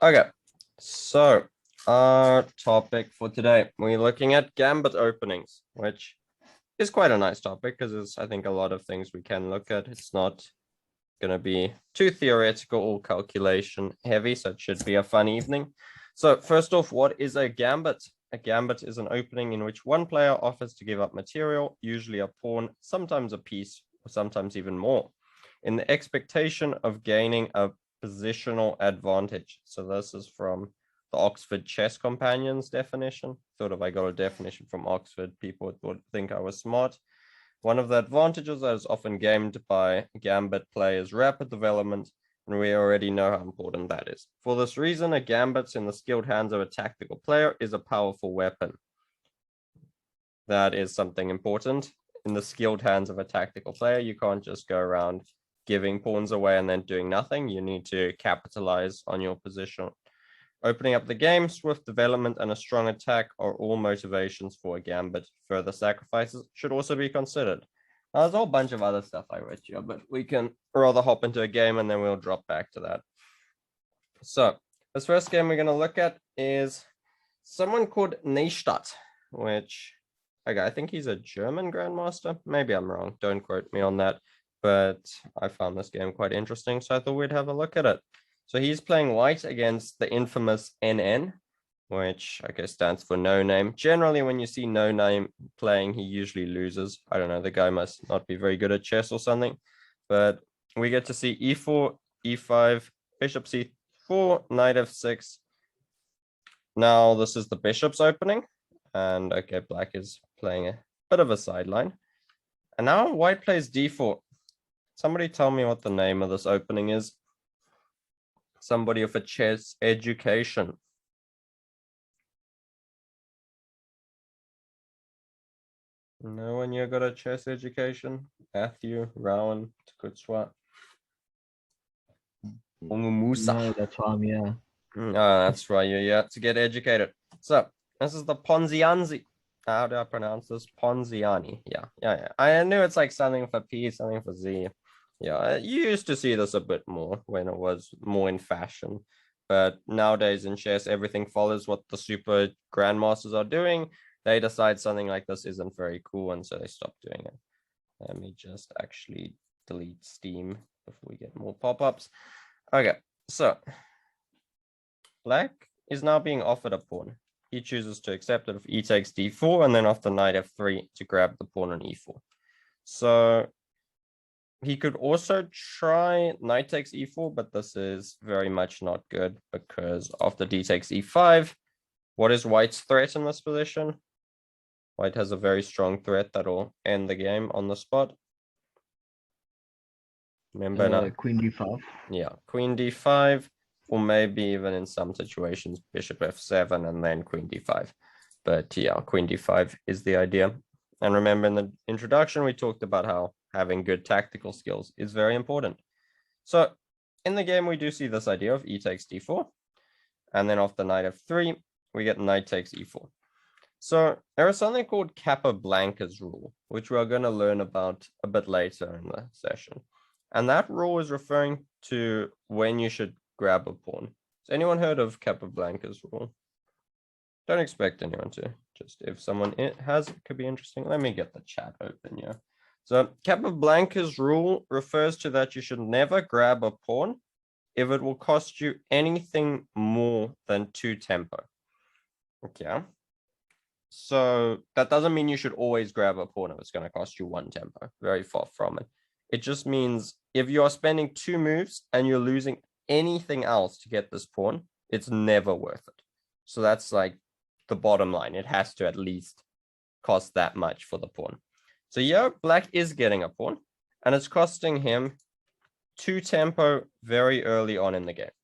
Okay, so our topic for today, we're looking at Gambit openings, which is quite a nice topic because there's, I think, a lot of things we can look at. It's not going to be too theoretical or calculation heavy, so it should be a fun evening. So first off, what is a Gambit? A Gambit is an opening in which one player offers to give up material, usually a pawn, sometimes a piece, or sometimes even more, in the expectation of gaining a positional advantage. So this is from the Oxford Chess Companions definition. Thought if I got a definition from Oxford, people would think I was smart. One of the advantages that is often gained by Gambit play is rapid development, and we already know how important that is. For this reason, a Gambit in the skilled hands of a tactical player is a powerful weapon. That is something important. In the skilled hands of a tactical player, you can't just go around giving pawns away and then doing nothing. You need to capitalize on your position. Opening up the game, swift development, and a strong attack are all motivations for a Gambit. Further sacrifices should also be considered. Now, there's a whole bunch of other stuff I wrote here, but we can rather hop into a game and then we'll drop back to that. So, this first game we're going to look at is someone called Neustadt, which, okay, I think he's a German grandmaster. Maybe I'm wrong. Don't quote me on that. But I found this game quite interesting, so I thought we'd have a look at it. So he's playing white against the infamous NN, which I guess stands for no name. Generally, when you see no name playing, he usually loses. I don't know, the guy must not be very good at chess or something. But we get to see e4, e5, bishop c4, knight f6. Now this is the bishop's opening. And okay, black is playing a bit of a sideline. And now white plays d4. Somebody tell me what the name of this opening is. Somebody with a chess education. No one here got a chess education? Matthew, Rowan, Kutswa, Musa. No, that's why I'm here. Oh, that's right. You're here to get educated. So this is the Ponzianzi. How do I pronounce this? Ponziani. Yeah. I knew it's like something for P, something for Z. Yeah, you used to see this a bit more when it was more in fashion. But nowadays in chess, everything follows what the super grandmasters are doing. They decide something like this isn't very cool, and so they stop doing it. Let me just actually delete Steam before we get more pop-ups. Okay, so black is now being offered a pawn. He chooses to accept it if e takes d4, and then after knight f3 to grab the pawn on e4. So he could also try knight takes e4, but this is very much not good because after d takes e5, what is white's threat in this position? White has a very strong threat that'll end the game on the spot. Remember now? Queen d5. Yeah, queen d5, or maybe even in some situations, bishop f7 and then queen d5. But yeah, queen d5 is the idea. And remember in the introduction, we talked about how having good tactical skills is very important. So in the game, we do see this idea of e takes d4. And then after knight f3, we get knight takes e4. So there is something called Capablanca's rule, which we are going to learn about a bit later in the session. And that rule is referring to when you should grab a pawn. Has anyone heard of Capablanca's rule? Don't expect anyone to. Just if someone has, it could be interesting. Let me get the chat open here. So Capablanca's rule refers to that you should never grab a pawn if it will cost you anything more than 2 tempo. Okay. So that doesn't mean you should always grab a pawn if it's going to cost you 1 tempo. Very far from it. It just means if you are spending 2 moves and you're losing anything else to get this pawn, it's never worth it. So that's like the bottom line. It has to at least cost that much for the pawn. So yeah, black is getting a pawn, and it's costing him 2 tempo very early on in the game,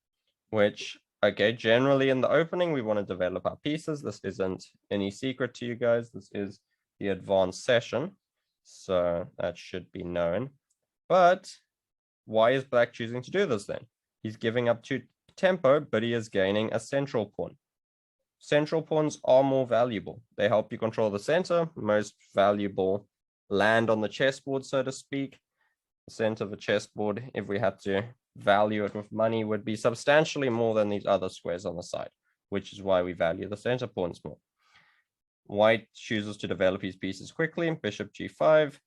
which, okay, generally in the opening, we want to develop our pieces. This isn't any secret to you guys. This is the advanced session, so that should be known. But why is black choosing to do this then? He's giving up 2 tempo, but he is gaining a central pawn. Central pawns are more valuable. They help you control the center, most valuable land on the chessboard, so to speak. The center of the chessboard, if we had to value it with money, would be substantially more than these other squares on the side, which is why we value the center pawns more. White chooses to develop his pieces quickly. Bishop g5,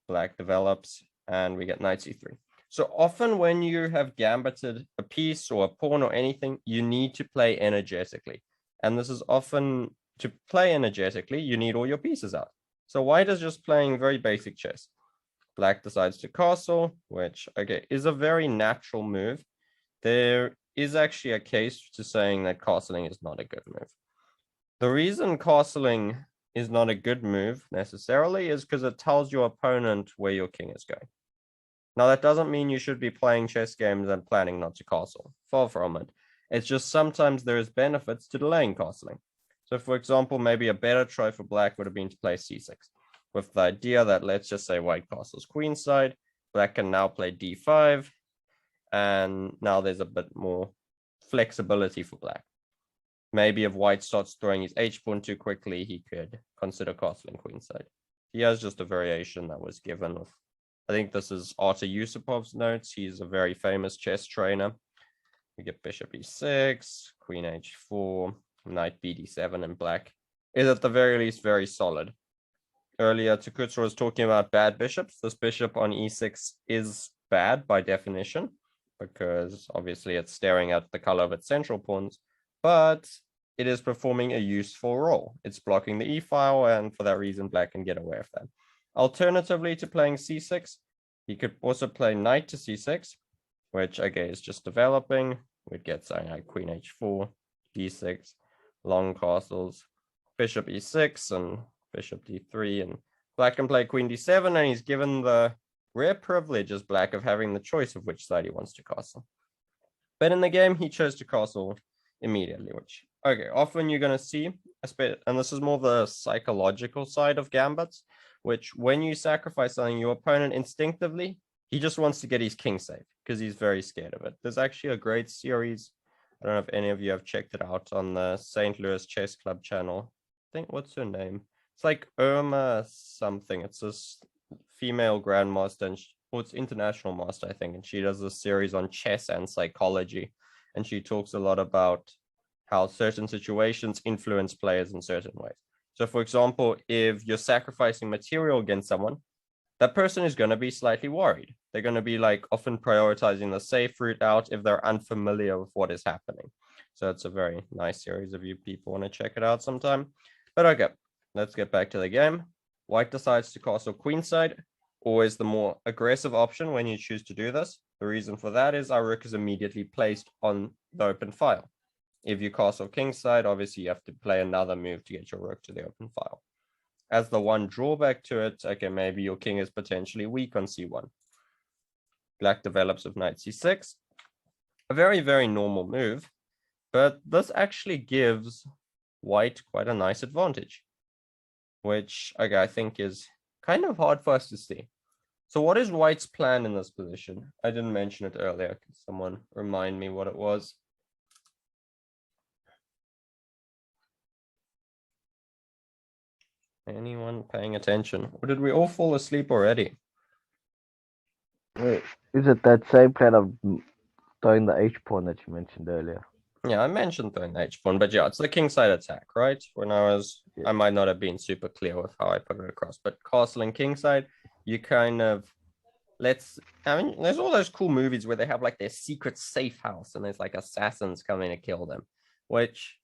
black develops, and we get knight c3. So often when you have gambited a piece or a pawn or anything, you need to play energetically. And this is often, to play energetically, you need all your pieces out. So white is just playing very basic chess. Black decides to castle, which, okay, is a very natural move. There is actually a case to saying that castling is not a good move. The reason castling is not a good move necessarily is because it tells your opponent where your king is going. Now, that doesn't mean you should be playing chess games and planning not to castle. Far from it. It's just sometimes there is benefits to delaying castling. So, for example, maybe a better try for black would have been to play c6, with the idea that, let's just say white castles queenside, black can now play d5, and now there's a bit more flexibility for black. Maybe if white starts throwing his h-pawn too quickly, he could consider castling queenside. He has just a variation that was given with, I think this is Artur Yusupov's notes. He's a very famous chess trainer. We get bishop e6, queen h4, knight bd7, and black is at the very least very solid. Earlier, Tukutra was talking about bad bishops. This bishop on e6 is bad by definition, because obviously it's staring at the color of its central pawns, but it is performing a useful role. It's blocking the e-file, and for that reason, black can get away with that. Alternatively to playing c6, he could also play knight to c6, which, okay, is just developing. We'd get something like queen h4, d6, long castles, bishop e6, and bishop d3, and black can play queen d7, and he's given the rare privilege as black of having the choice of which side he wants to castle. But in the game, he chose to castle immediately, which, okay, often you're going to see, and this is more the psychological side of gambits, which when you sacrifice something, your opponent instinctively, he just wants to get his king safe because he's very scared of it. There's actually a great series. I don't know if any of you have checked it out on the St. Louis Chess Club channel. I think, what's her name? It's like Irma something. It's this female grandmaster, and it's international master, I think. And she does a series on chess and psychology. And she talks a lot about how certain situations influence players in certain ways. So, for example, if you're sacrificing material against someone, that person is going to be slightly worried. They're going to be like often prioritizing the safe route out if they're unfamiliar with what is happening. So it's a very nice series if you people want to check it out sometime. But okay, let's get back to the game. White decides to castle queenside, always the more aggressive option when you choose to do this. The reason for that is our rook is immediately placed on the open file. If you castle kingside, obviously you have to play another move to get your rook to the open file. As the one drawback to it, okay, maybe your king is potentially weak on c1. Black develops with knight c6. A very, very normal move, but this actually gives white quite a nice advantage, which, okay, I think is kind of hard for us to see. So what is white's plan in this position? I didn't mention it earlier. Can someone remind me what it was? Anyone paying attention? Or did we all fall asleep already? Wait, is it that same plan of throwing the h-pawn that you mentioned earlier? Yeah, I mentioned throwing the h-pawn, but yeah, it's the kingside attack, right? When I might not have been super clear with how I put it across, but castling kingside, you kind of, there's all those cool movies where they have like their secret safe house and there's like assassins coming to kill them, which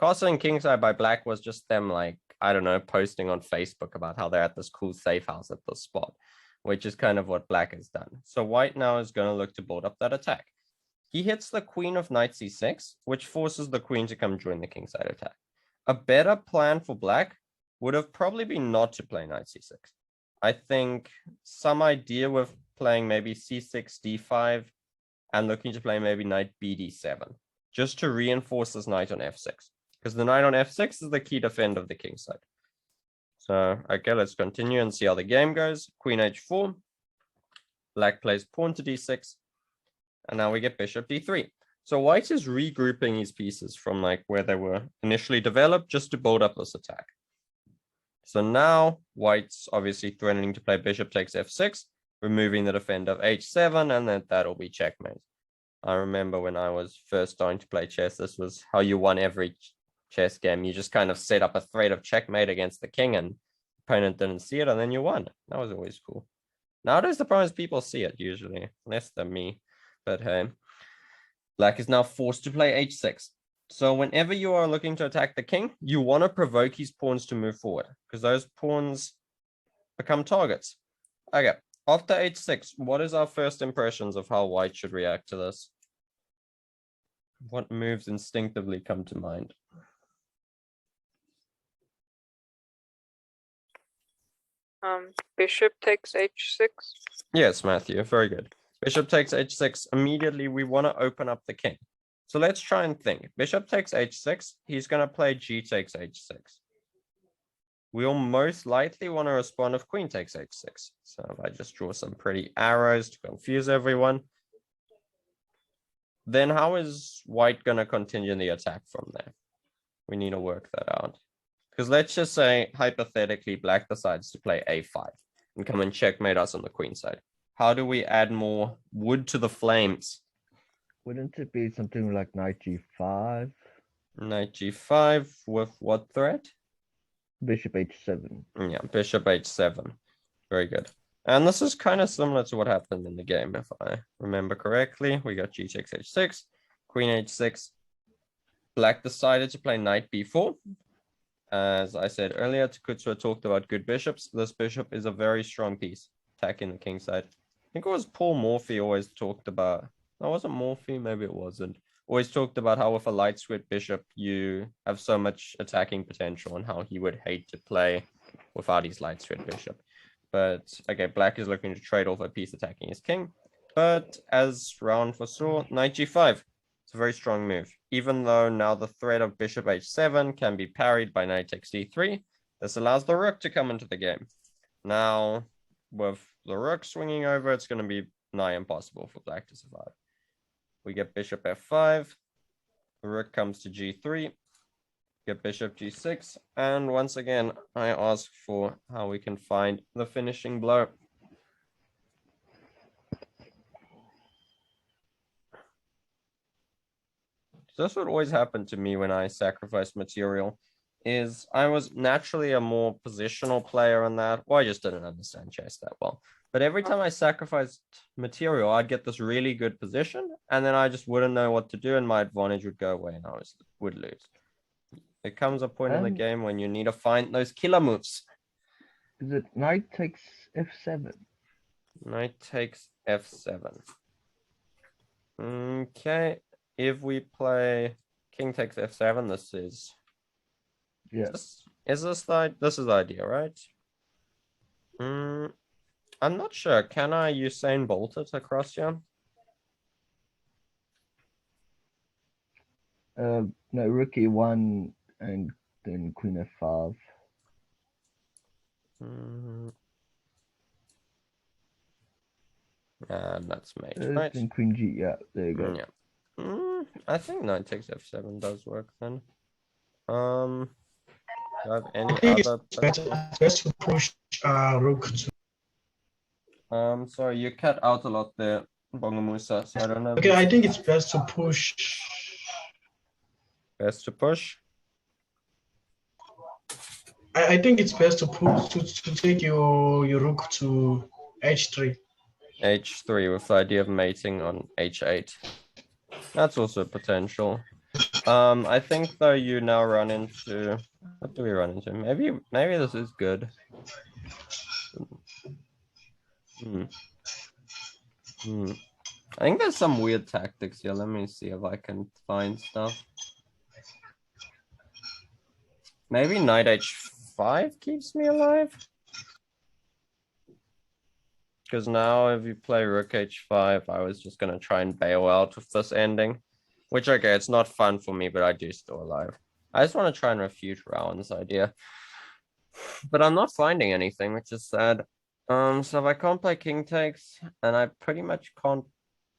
castling kingside by black was just them like, I don't know, posting on Facebook about how they're at this cool safe house at this spot, which is kind of what black has done. So white now is going to look to build up that attack. He hits the queen of knight c6, which forces the queen to come join the kingside attack. A better plan for black would have probably been not to play knight c6. I think some idea with playing maybe c6, d5, and looking to play maybe knight bd7, just to reinforce this knight on f6, because the knight on f6 is the key defend of the kingside. So, okay, let's continue and see how the game goes. Queen h4, black plays pawn to d6, and now we get bishop d3. So white is regrouping his pieces from like where they were initially developed just to build up this attack. So now white's obviously threatening to play bishop takes f6. removing the defender of h7, and then that'll be checkmate. I remember when I was first starting to play chess, this was how you won every chess game. You just kind of set up a threat of checkmate against the king, and opponent didn't see it, and then you won. That was always cool. Nowadays, the problem is people see it usually, less than me. But hey, black is now forced to play h6. So whenever you are looking to attack the king, you want to provoke his pawns to move forward, because those pawns become targets. Okay, after h6, what is our first impressions of how white should react to this? What moves instinctively come to mind? Bishop takes h6. Yes, Matthew, very good. Bishop takes h6. Immediately, we want to open up the king. So let's try and think. Bishop takes h6. He's going to play g takes h6. We'll most likely want to respond if queen takes h6. So if I just draw some pretty arrows to confuse everyone, then how is white going to continue the attack from there? We need to work that out. Because let's just say, hypothetically, black decides to play a5 and come and checkmate us on the queen side. How do we add more wood to the flames? Wouldn't it be something like knight g5? Knight g5 with what threat? Bishop h7. Yeah, bishop h7. Very good. And this is kind of similar to what happened in the game, if I remember correctly. We got g takes h6, queen h6. Black decided to play knight b4. As I said earlier, Cuthbert talked about good bishops. This bishop is a very strong piece, attacking the king side. I think it was Paul Morphy always talked about, no, wasn't Morphy, maybe it wasn't. Always talked about how with a light squared bishop, you have so much attacking potential and how he would hate to play without his light squared bishop. But okay, black is looking to trade off a piece attacking his king. But as Rowan foresaw, knight g5. It's a very strong move. Even though now the threat of bishop h7 can be parried by knight takes d3, this allows the rook to come into the game. Now, with the rook swinging over, it's going to be nigh impossible for black to survive. We get bishop f5, the rook comes to g3, get bishop g6, and once again, I ask for how we can find the finishing blow. This would always happen to me when I sacrifice material, is I was naturally a more positional player in that. Well, I just didn't understand chess that well. But every time I sacrificed material, I'd get this really good position, and then I just wouldn't know what to do, and my advantage would go away, and I would lose. There comes a point in the game when you need to find those killer moves. Is it knight takes f7? Knight takes f7. Okay. If we play king takes f7, this is... Yeah. This is the idea, right? I'm not sure. Can I Usain Bolt it across here? No, rook e1 and then queen f5. And that's mate, right? And queen g, yeah, there you go. Yeah. I think knight takes f7 does work then. Do I have any other? Best to push rook to. Sorry, you cut out a lot there, Bongamusa. So I don't know. Okay, I think it's best to push. Best to push. I think it's best to push to take your rook to h3. h3 with the idea of mating on h8. That's also potential. I think though you now run into, what do we run into? Maybe this is good. I think there's some weird tactics here. Let me see if I can find stuff. Maybe knight h5 keeps me alive. Because now if you play rook h5, I was just going to try and bail out with this ending. Which, okay, it's not fun for me, but I do still alive. I just want to try and refute Rowan's idea. But I'm not finding anything, which is sad. So if I can't play king takes, and I pretty much can't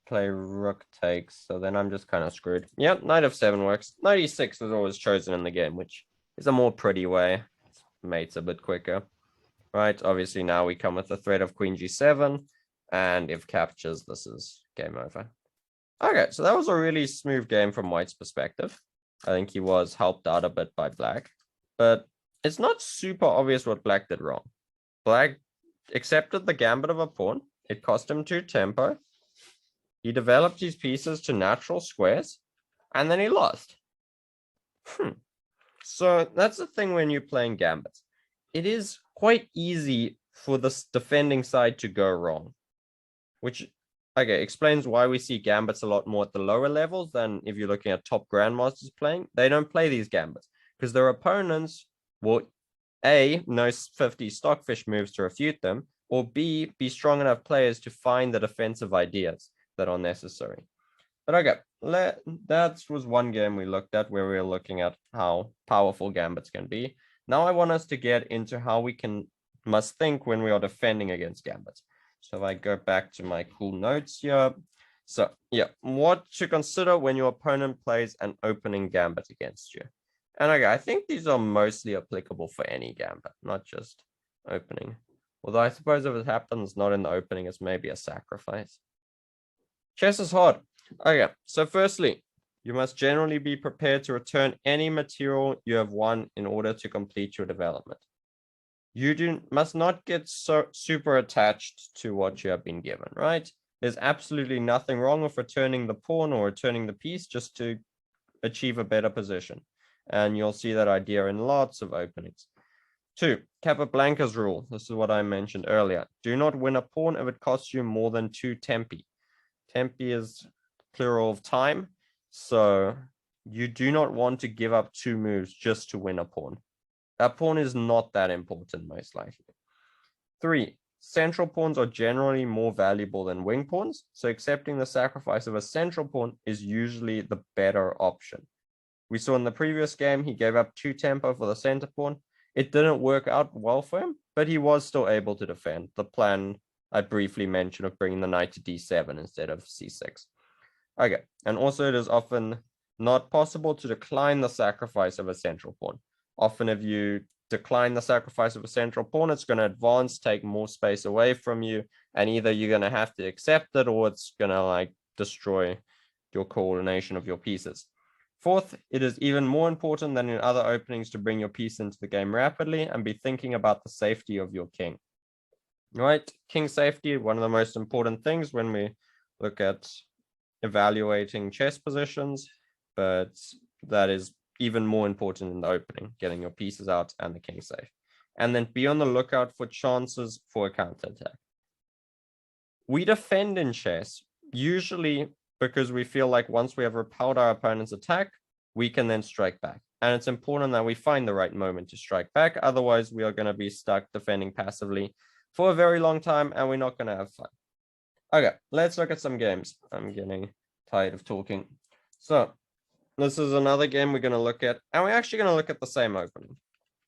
play rook takes, so then I'm just kind of screwed. Yep, knight f7 works. Knight e6 was always chosen in the game, which is a more pretty way. Mates a bit quicker. Right, obviously now we come with the threat of queen g7. And if captures, this is game over. Okay, so that was a really smooth game from White's perspective. I think he was helped out a bit by Black, but it's not super obvious what Black did wrong. Black accepted the gambit of a pawn. It cost him 2 tempo. He developed his pieces to natural squares, and then he lost. So that's the thing when you're playing gambits. It is quite easy for the defending side to go wrong, which explains why we see gambits a lot more at the lower levels than if you're looking at top grandmasters playing. They don't play these gambits because their opponents will A, know 50 stockfish moves to refute them, or B, be strong enough players to find the defensive ideas that are necessary. But okay, that was one game we looked at where we were looking at how powerful gambits can be. Now I want us to get into how we must think when we are defending against gambits. So if I go back to my cool notes here. So yeah, what to consider when your opponent plays an opening gambit against you. And okay, I think these are mostly applicable for any gambit, not just opening. Although I suppose if it happens not in the opening, it's maybe a sacrifice. Chess is hard. Okay, so firstly, you must generally be prepared to return any material you have won in order to complete your development. You must not get so super attached to what you have been given, right? There's absolutely nothing wrong with returning the pawn or returning the piece just to achieve a better position. And you'll see that idea in lots of openings. 2, Capablanca's rule. This is what I mentioned earlier. Do not win a pawn if it costs you more than 2 tempi. Tempi is plural of time. So you do not want to give up 2 moves just to win a pawn. That pawn is not that important, most likely. 3, central pawns are generally more valuable than wing pawns, so accepting the sacrifice of a central pawn is usually the better option. We saw in the previous game, he gave up 2 tempo for the center pawn. It didn't work out well for him, but he was still able to defend. The plan I briefly mentioned of bringing the knight to d7 instead of c6. Okay, and also it is often not possible to decline the sacrifice of a central pawn. Often if you decline the sacrifice of a central pawn, it's going to advance, take more space away from you, and either you're going to have to accept it or it's going to destroy your coordination of your pieces. 4th, it is even more important than in other openings to bring your piece into the game rapidly and be thinking about the safety of your king. Right? King safety, one of the most important things when we look at evaluating chess positions, but that is even more important in the opening, getting your pieces out and the king safe. And then be on the lookout for chances for a counterattack. We defend in chess, usually because we feel like once we have repelled our opponent's attack, we can then strike back. And it's important that we find the right moment to strike back. Otherwise, we are going to be stuck defending passively for a very long time, and we're not going to have fun. Okay, let's look at some games. I'm getting tired of talking. So this is another game we're going to look at, and we're actually going to look at the same opening.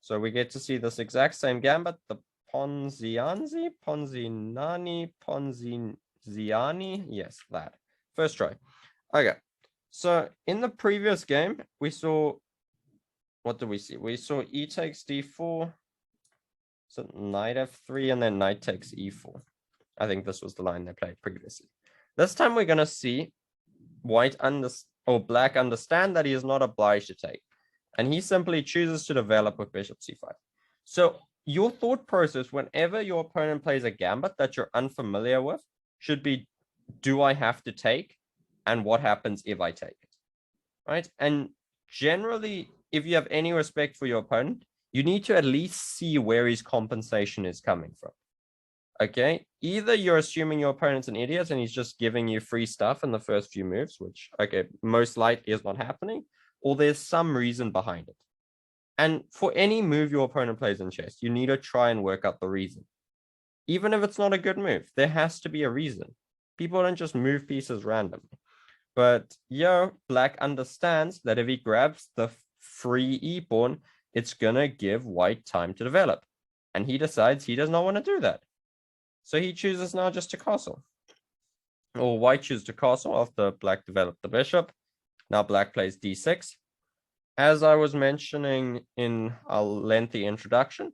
So we get to see this exact same gambit, the Ponziani, yes, that. First try. Okay, so in the previous game, we saw, what did we see? We saw e takes d4, so knight f3, and then knight takes e4. I think this was the line they played previously. This time we're going to see Black understand that he is not obliged to take, and he simply chooses to develop with bishop c5. So your thought process whenever your opponent plays a gambit that you're unfamiliar with should be, do I have to take? And what happens if I take it? Right? And generally, if you have any respect for your opponent, you need to at least see where his compensation is coming from. Okay, either you're assuming your opponent's an idiot and he's just giving you free stuff in the first few moves, which, okay, most likely is not happening, or there's some reason behind it. And for any move your opponent plays in chess, you need to try and work out the reason. Even if it's not a good move, there has to be a reason. People don't just move pieces randomly. But Black understands that if he grabs the free e-pawn, it's going to give White time to develop. And he decides he does not want to do that. So he chooses now just to castle. Or White chooses to castle after Black developed the bishop. Now Black plays d6. As I was mentioning in a lengthy introduction,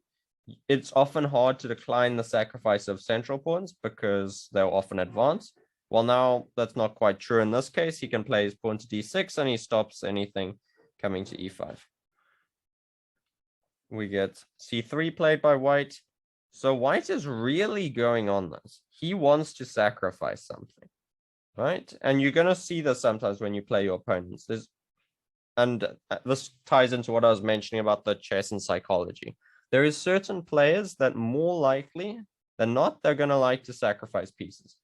it's often hard to decline the sacrifice of central pawns because they'll often advance. Well, now that's not quite true in this case. He can play his pawn to d6 and he stops anything coming to e5. We get c3 played by white. So white is really going on this. He wants to sacrifice something, right? And you're going to see this sometimes when you play your opponents. And this ties into what I was mentioning about the chess and psychology. There is certain players that more likely than not, they're going to like to sacrifice pieces.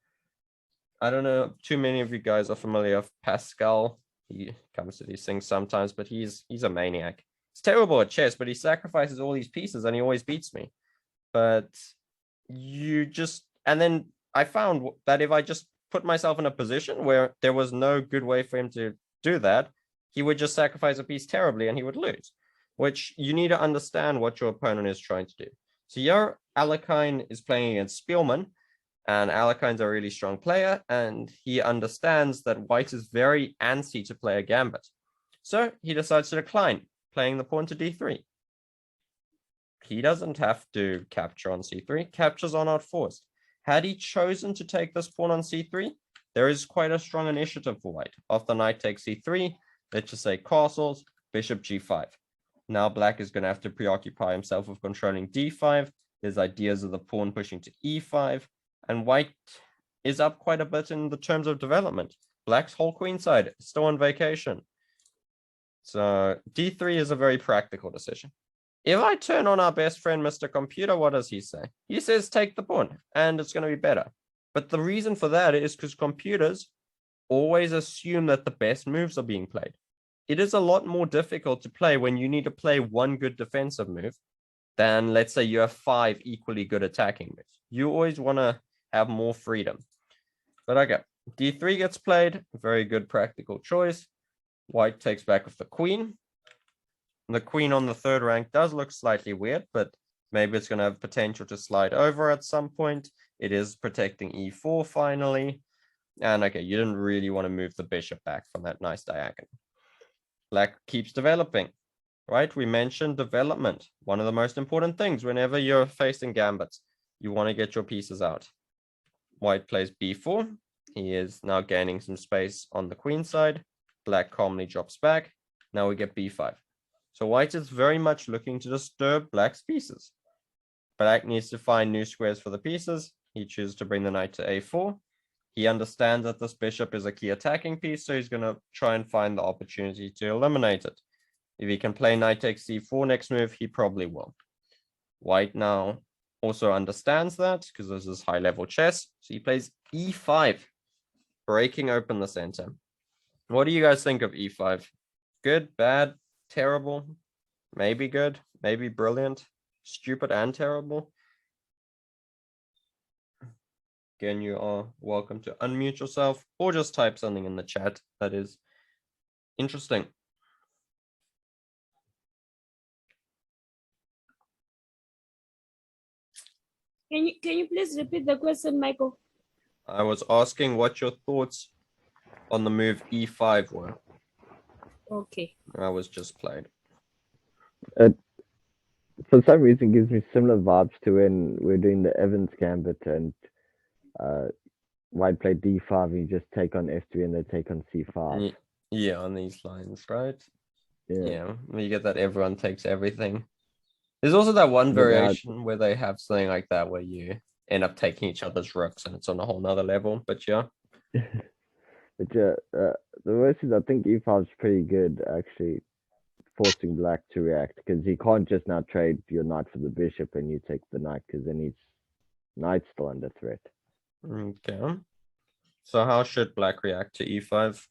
I don't know, too many of you guys are familiar with Pascal. He comes to these things sometimes, but he's a maniac. He's terrible at chess, but he sacrifices all these pieces and he always beats me. But and then I found that if I just put myself in a position where there was no good way for him to do that, he would just sacrifice a piece terribly and he would lose, which you need to understand what your opponent is trying to do. So here, Alekhine is playing against Spielman, and Alekine's a really strong player, and he understands that white is very antsy to play a gambit. So he decides to decline, playing the pawn to d3. He doesn't have to capture on c3. Captures are not forced. Had he chosen to take this pawn on c3, there is quite a strong initiative for white. After knight takes c3, let's just say castles, bishop g5. Now black is going to have to preoccupy himself with controlling d5. There's ideas of the pawn pushing to e5. And white is up quite a bit in the terms of development. Black's whole queenside is still on vacation. So d3 is a very practical decision. If I turn on our best friend, Mr. Computer, what does he say? He says, take the pawn, and it's going to be better. But the reason for that is because computers always assume that the best moves are being played. It is a lot more difficult to play when you need to play one good defensive move than, let's say, you have 5 equally good attacking moves. You always want to have more freedom. But okay, d3 gets played. Very good practical choice. White takes back with the queen. The queen on the third rank does look slightly weird, but maybe it's going to have potential to slide over at some point. It is protecting e4 finally. And okay, you didn't really want to move the bishop back from that nice diagonal. Black keeps developing, right? We mentioned development. One of the most important things whenever you're facing gambits, you want to get your pieces out. White plays b4. He is now gaining some space on the queen side. Black calmly drops back. Now we get b5. So white is very much looking to disturb black's pieces. Black needs to find new squares for the pieces. He chooses to bring the knight to a4. He understands that this bishop is a key attacking piece, so he's going to try and find the opportunity to eliminate it. If he can play knight takes c4 next move, he probably will. White now also understands that because this is high-level chess. So he plays e5, breaking open the center. What do you guys think of e5? Good, bad, terrible, maybe good, maybe brilliant, stupid and terrible? Again, you are welcome to unmute yourself or just type something in the chat that is interesting. Can you please repeat the question, Michael? I was asking what your thoughts on the move e5 were. Okay. I was just played. For some reason, it gives me similar vibes to when we're doing the Evans Gambit and white play d5 and you just take on f3 and they take on c5. Yeah, on these lines, right? Yeah. You get that everyone takes everything. There's also that one variation where they have something like that where you end up taking each other's rooks and it's on a whole nother level, but yeah. But yeah, the worst is I think e5 is pretty good actually, forcing black to react because he can't just now trade your knight for the bishop and you take the knight because then his knight's still under threat. Okay. So how should black react to e5?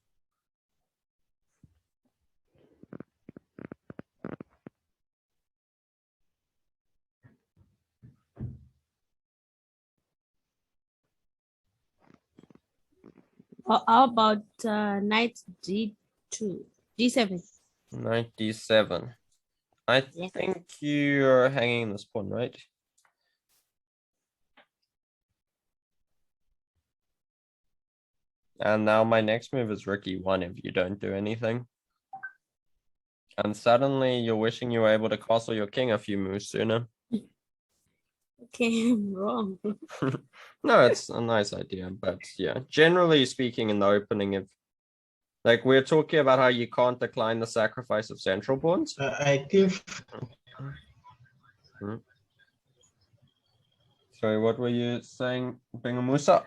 How about knight d2, d7? Knight d7. I think you're hanging this pawn, right? And now my next move is rook e1 if you don't do anything. And suddenly you're wishing you were able to castle your king a few moves sooner. Okay, I'm wrong. No, it's a nice idea, but yeah, generally speaking, in the opening, if like we're talking about how you can't decline the sacrifice of central pawns. I think Sorry, what were you saying, Bengamusa?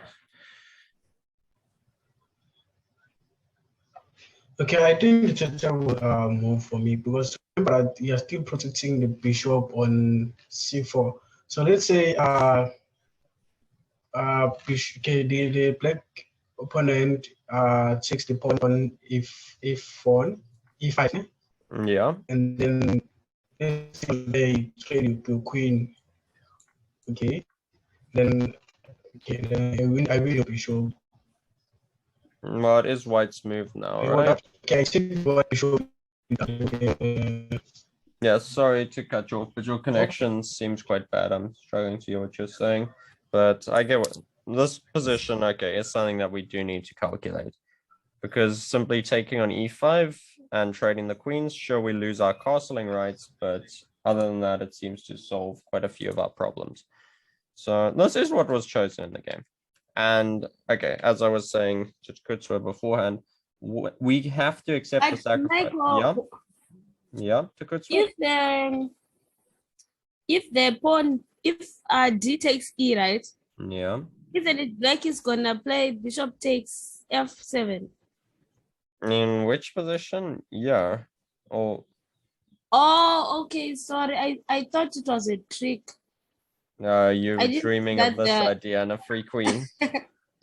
okay. I think the Chacha will move for me because remember that you're still protecting the bishop on c4. So let's say okay, the black opponent takes the pawn on if4 e5, Yeah. and then they trade the queen. Okay, then I win your bishop. Well, it is white's move now, Okay, right? okay, I take what bishop. Yeah, sorry to cut you off, but your connection seems quite bad. I'm struggling to hear what you're saying, but I get what this position, okay, is something that we do need to calculate because simply taking on e5 and trading the queens, sure, we lose our castling rights, but other than that, it seems to solve quite a few of our problems. So this is what was chosen in the game. And okay, as I was saying to Kutsua beforehand, we have to accept the But sacrifice. Michael, Yeah, to Kutsua. if the pawn, if D takes E, right? Yeah. Isn't it black is gonna play bishop takes F7? In which position? Yeah. Oh, Oh, okay. Sorry, I thought it was a trick. you're I didn't dreaming of that this the idea and a free queen.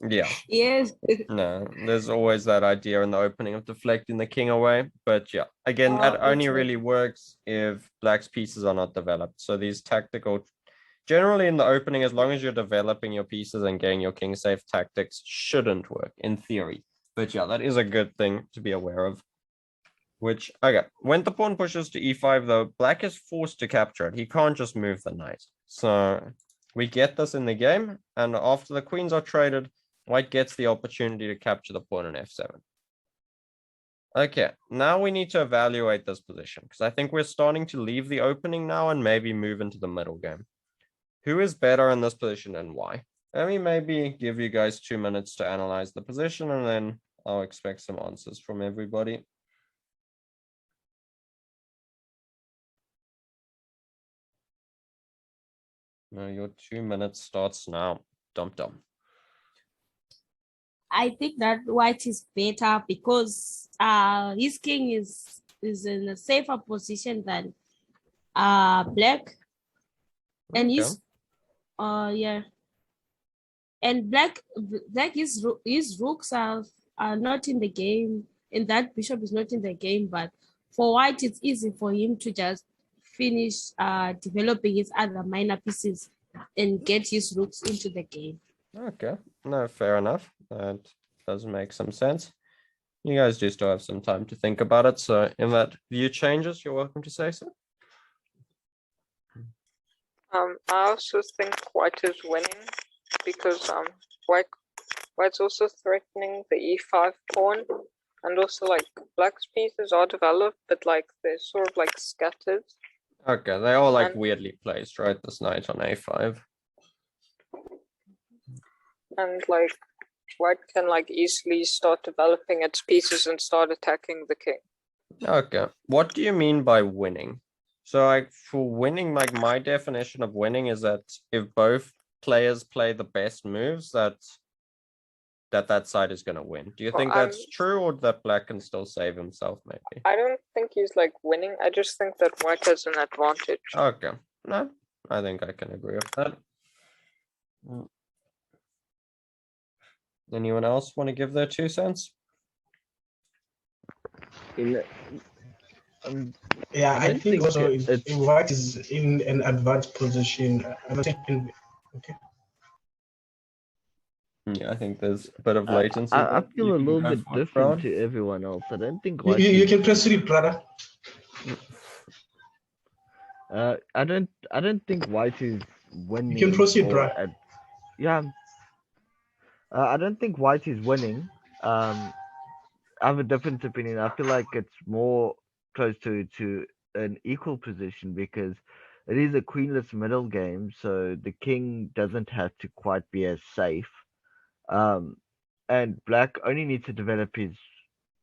Yeah. yes. No, there's always that idea in the opening of deflecting the king away. But yeah, again, that only Okay. really works if black's pieces are not developed. So these tactical, generally in the opening, as long as you're developing your pieces and getting your king safe, tactics shouldn't work in theory. But yeah, that is a good thing to be aware of. Which, okay, when the pawn pushes to e5, though, black is forced to capture it. He can't just move the knight. So we get this in the game, and after the queens are traded, white gets the opportunity to capture the pawn in f7. Okay, now we need to evaluate this position, because I think we're starting to leave the opening now and maybe move into the middle game. Who is better in this position and why? Let me maybe give you guys 2 minutes to analyze the position, and then I'll expect some answers from everybody. No, your 2 minutes starts now. Dum dum. I think that white is better because his king is in a safer position than black, and Okay. his yeah, and black his rooks are not in the game, and that bishop is not in the game. But for white, it's easy for him to just finish developing his other minor pieces and get his rooks into the game. Okay. No, fair enough. That does make some sense. You guys do still have some time to think about it. So in that view changes, you're welcome to say so. I also think white is winning because white's also threatening the e5 pawn, and also like black's pieces are developed, but like they're sort of like scattered. Okay, they all like And- weirdly placed, right? This knight on a5. And like white can like easily start developing its pieces and start attacking the king. Okay. What do you mean by winning? So like for winning, like my definition of winning is that if both players play the best moves, that side is going to win. Do you think that's true, or that black can still save himself maybe? I don't think he's like winning. I just think that white has an advantage. Okay. No, I think I can agree with that. Anyone else want to give their 2 cents? Yeah, I think also it's white is in an advanced position. Okay. Yeah, I think there's a bit of latency. I but feel you a can little go bit for it, different Brad. to everyone else. I don't think You, white you is, can proceed, brother. I don't think white is winning. You can proceed, or brother. yeah. I don't think white is winning. I have a different opinion. I feel like it's more close to an equal position because it is a queenless middle game, so the king doesn't have to quite be as safe. And black only needs to develop his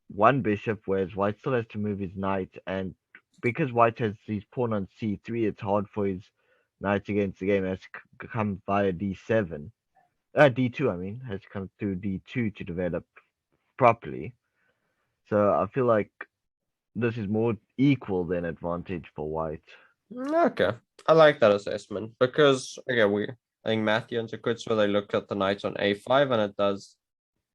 one bishop, whereas white still has to move his knight. And because white has his pawn on c3, it's hard for his knight against the game. It has to come via d7. D2, I mean, has to come through d2 to develop properly. So I feel like this is more equal than advantage for white. Okay, I like that assessment because again, I think Matthew and Jakutsva, they looked at the knight on a5 and it does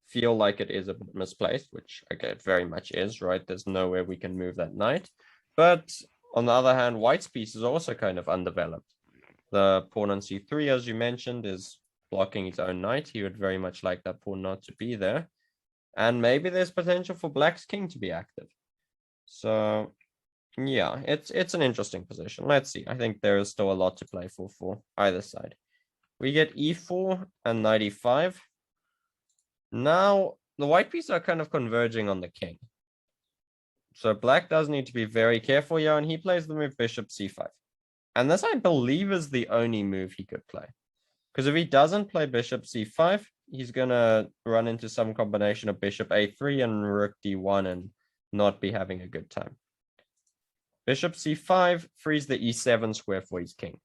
feel like it is a bit misplaced, which okay, it very much is, right? There's nowhere we can move that knight. But on the other hand, white's piece is also kind of undeveloped. The pawn on c3, as you mentioned, is blocking his own knight. He would very much like that pawn not to be there. And maybe there's potential for black's king to be active. So yeah, it's an interesting position. Let's see. I think there is still a lot to play for either side. We get e4 and knight e5. Now, the white pieces are kind of converging on the king. So black does need to be very careful here, and he plays the move bishop c5. And this, I believe, is the only move he could play. Because if he doesn't play bishop c5, he's going to run into some combination of bishop a3 and rook d1 and not be having a good time. Bishop c5 frees the e7 square for his king.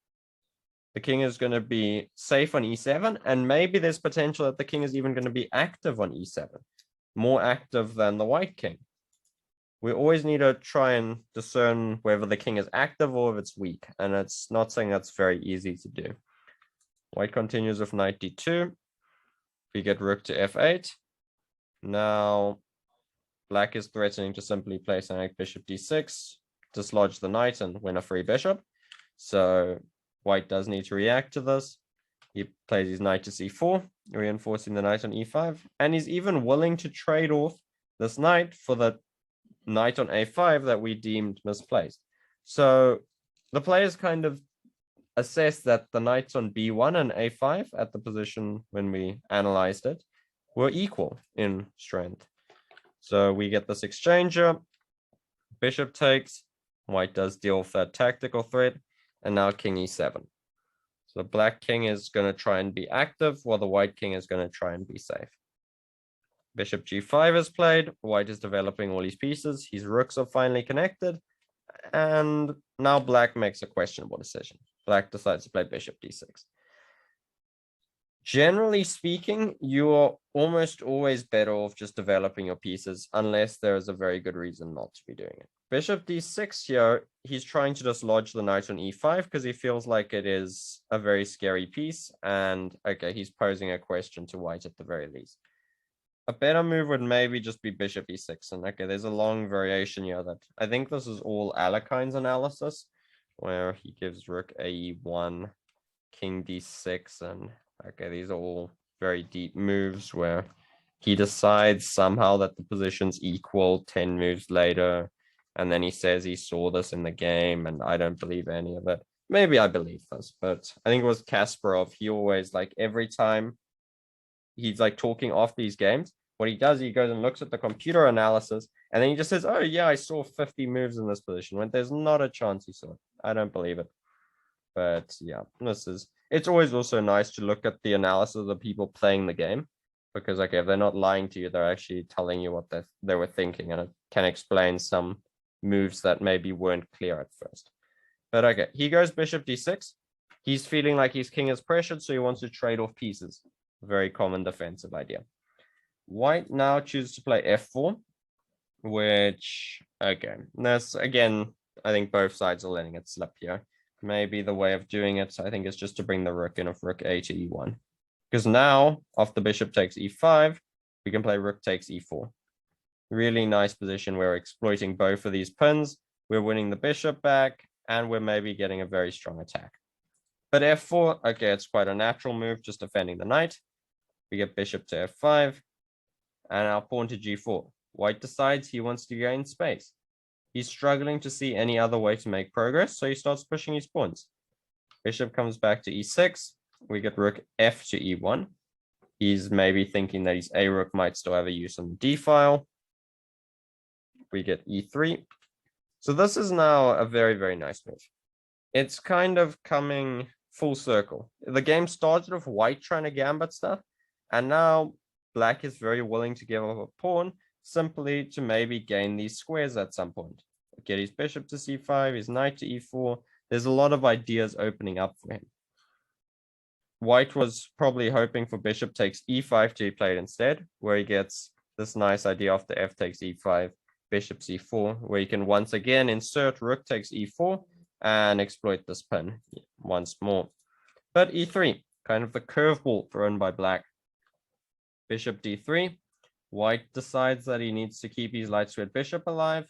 The king is going to be safe on e7, and maybe there's potential that the king is even going to be active on e7, more active than the white king. We always need to try and discern whether the king is active or if it's weak, and it's not something that's very easy to do. White continues with knight d2. We get rook to f8. Now, black is threatening to simply play something like bishop d6, dislodge the knight and win a free bishop. So white does need to react to this. He plays his knight to c4, reinforcing the knight on e5, and he's even willing to trade off this knight for the knight on a5 that we deemed misplaced. So the players kind of assessed that the knights on b1 and a5 at the position when we analyzed it were equal in strength. So we get this exchanger, bishop takes, white does deal with that tactical threat, and now king e7. So black king is going to try and be active, while the white king is going to try and be safe. Bishop g5 is played, white is developing all his pieces, his rooks are finally connected, and now black makes a questionable decision. Black decides to play bishop d6. Generally speaking, you are almost always better off just developing your pieces unless there is a very good reason not to be doing it. Bishop d6 here, he's trying to dislodge the knight on e5 because he feels like it is a very scary piece, and okay, he's posing a question to white at the very least. A better move would maybe just be bishop e6, and okay, there's a long variation here that I think this is all Alekine's analysis, where he gives rook ae1, king d6, and okay, these are all very deep moves where he decides somehow that the position's equal 10 moves later, and then he says he saw this in the game, and I don't believe any of it. Maybe I believe this, but I think it was Kasparov. He always, like, every time he's like talking off these games, what he does, he goes and looks at the computer analysis, and then he just says, oh yeah, I saw 50 moves in this position, when there's not a chance he saw it. I don't believe it. But yeah, it's always also nice to look at the analysis of the people playing the game, because okay, if they're not lying to you, they're actually telling you what they were thinking, and it can explain some moves that maybe weren't clear at first. But okay, he goes bishop d6. He's feeling like his king is pressured, so he wants to trade off pieces. Very common defensive idea. White now chooses to play f4, which, okay, that's, again, I think both sides are letting it slip here. Maybe the way of doing it, I think, is just to bring the rook in of rook a to e1. Because now, after bishop takes e5, we can play rook takes e4. Really nice position where we're exploiting both of these pins. We're winning the bishop back, and we're maybe getting a very strong attack. But f4, okay, it's quite a natural move, just defending the knight. We get bishop to f5, and our pawn to g4. White decides he wants to gain space. He's struggling to see any other way to make progress, so he starts pushing his pawns. Bishop comes back to e6. We get rook f to e1. He's maybe thinking that his a rook might still have a use on the d file. We get e3. So this is now a very, very nice move. it's kind of coming full circle. The game started with white trying to gambit stuff, and now black is very willing to give up a pawn simply to maybe gain these squares at some point. Get his bishop to c5, his knight to e4. There's a lot of ideas opening up for him. White was probably hoping for bishop takes e5 to be played instead, where he gets this nice idea after f takes e5, bishop c4, where you can once again insert rook takes e4 and exploit this pin once more. But e3, kind of the curveball thrown by black. Bishop d3. White decides that he needs to keep his light squared bishop alive.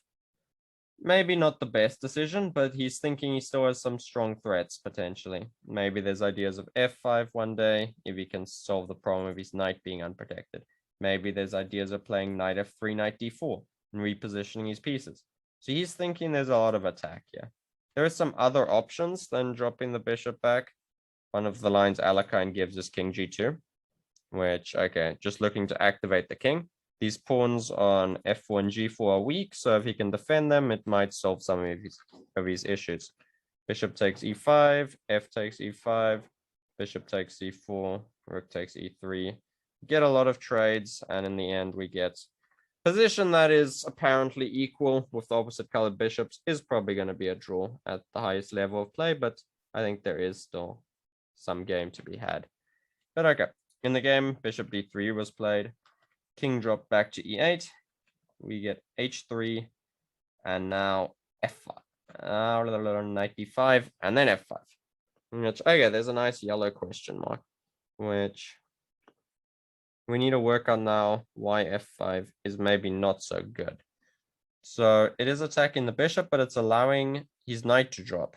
Maybe not the best decision, but he's thinking he still has some strong threats potentially. Maybe there's ideas of f5 one day, if he can solve the problem of his knight being unprotected. Maybe there's ideas of playing knight f3, knight d4, and repositioning his pieces. So he's thinking there's a lot of attack here. There are some other options than dropping the bishop back. One of the lines Alakine gives is king g2, which, okay, just looking to activate the king. These pawns on f4 and g4 are weak, so if he can defend them, it might solve some of his issues. Bishop takes e5, f takes e5, bishop takes e4, rook takes e3. Get a lot of trades, and in the end, we get position that is apparently equal with the opposite colored bishops. Is probably going to be a draw at the highest level of play, but I think there is still some game to be had. But okay, in the game, bishop d3 was played. King dropped back to e8. We get h3, and now f5. Knight d5, and then f5. Which, okay, there's a nice yellow question mark, which we need to work on now why f5 is maybe not so good. So it is attacking the bishop, but it's allowing his knight to drop.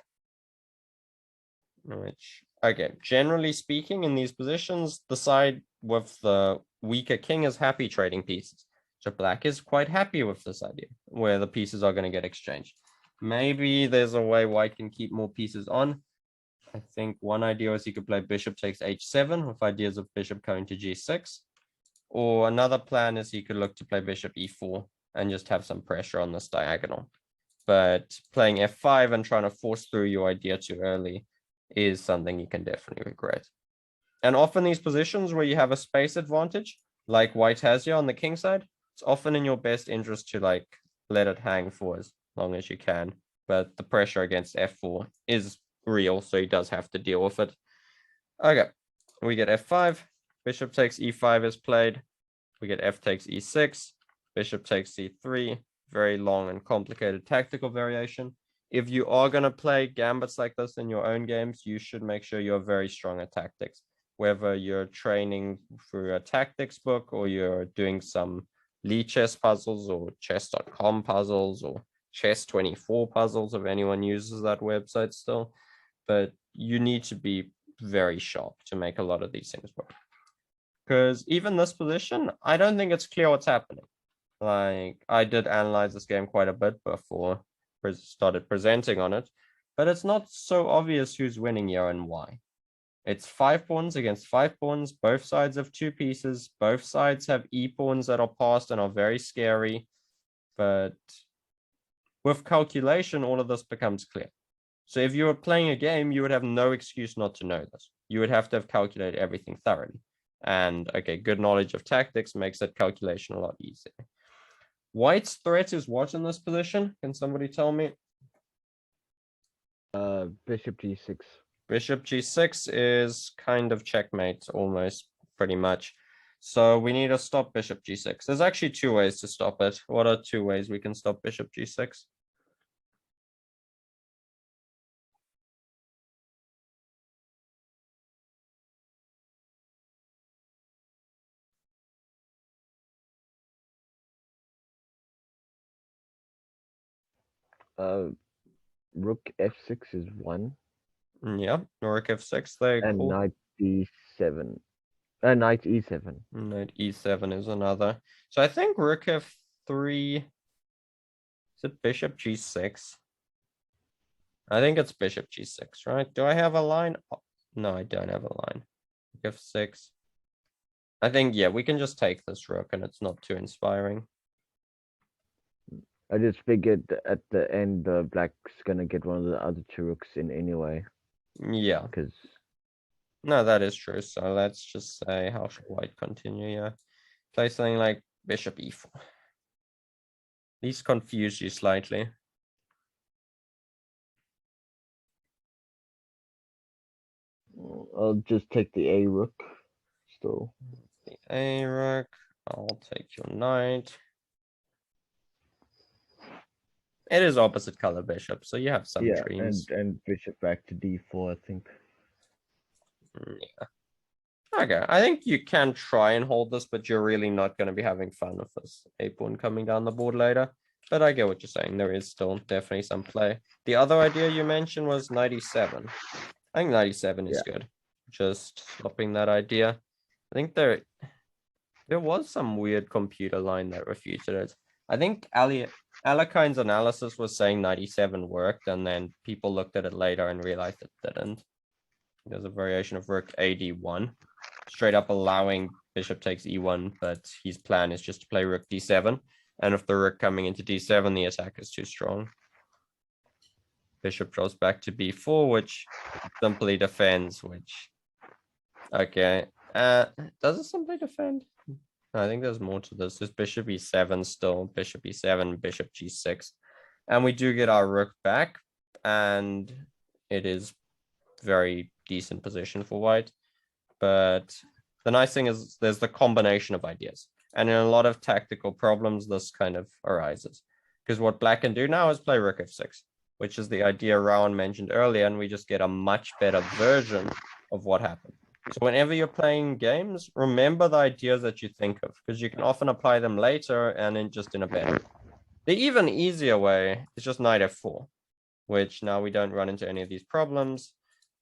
Which, okay, generally speaking, in these positions, the side with the weaker king is happy trading pieces. So black is quite happy with this idea, where the pieces are going to get exchanged. Maybe there's a way white can keep more pieces on. I think one idea is he could play bishop takes h7 with ideas of bishop going to g6. Or another plan is he could look to play bishop e4 and just have some pressure on this diagonal. But playing f5 and trying to force through your idea too early is something you can definitely regret. And often these positions where you have a space advantage, like white has here on the king side, it's often in your best interest to like let it hang for as long as you can. But the pressure against f4 is real, so he does have to deal with it. Okay, we get f5, bishop takes e5 is played. We get f takes e6, bishop takes c3, very long and complicated tactical variation. If you are going to play gambits like this in your own games, you should make sure you're very strong at tactics. Whether you're training through a tactics book or you're doing some Lee chess puzzles or chess.com puzzles or chess24 puzzles, if anyone uses that website still. But you need to be very sharp to make a lot of these things work. Because even this position, I don't think it's clear what's happening. Like, I did analyze this game quite a bit before started presenting on it, but it's not so obvious who's winning here and why. It's 5 pawns against 5 pawns. Both sides have 2 pieces. Both sides have e-pawns that are passed and are very scary. But with calculation, all of this becomes clear. So if you were playing a game, you would have no excuse not to know this. You would have to have calculated everything thoroughly. And okay, good knowledge of tactics makes that calculation a lot easier. White's threat is what in this position? Can somebody tell me? Bishop g6. Bishop g6 is kind of checkmate, almost, pretty much. So we need to stop bishop g6. There's actually 2 ways to stop it. What are 2 ways we can stop bishop g6? Rook f6 is 1. Yeah, rook f6. They and cool. knight d7. Knight e7. Knight e7 is another. So I think rook f3. Is it bishop g6? I think it's bishop g6, right? Do I have a line? Oh, no, I don't have a line. Rook f6. I think, yeah, we can just take this rook and it's not too inspiring. I just figured at the end, black's gonna get one of the other two rooks in anyway, Yeah, because no, that is true. So let's just say, how should white continue? Yeah, play something like bishop e4. These confuse you slightly. I'll just take the A rook still. The A rook. I'll take your knight. It is opposite color bishop, so you have some Yeah, dreams. and bishop back to d4, I think. Yeah. Okay, I think you can try and hold this, but you're really not going to be having fun with this a pawn coming down the board later. But I get what you're saying. There is still definitely some play. The other idea you mentioned was 97. I think 97 is good. Just stopping that idea. I think there was some weird computer line that refuted it. I think Alakine's analysis was saying 97 worked, and then people looked at it later and realized it didn't. There's a variation of rook AD1, straight up allowing bishop takes e1, but his plan is just to play rook d7. And if the rook coming into d7, the attack is too strong. Bishop draws back to b4, which simply defends, which... Okay. Does it simply defend? I think there's more to this. There's bishop e7 still, bishop e7, bishop g6. And we do get our rook back, and it is very decent position for white. But the nice thing is there's the combination of ideas. And in a lot of tactical problems, this kind of arises. Because what black can do now is play rook f6, which is the idea Rowan mentioned earlier, and we just get a much better version of what happened. So whenever you're playing games, remember the ideas that you think of, because you can often apply them later and in just in a better way. The even easier way is just knight f4, which now we don't run into any of these problems.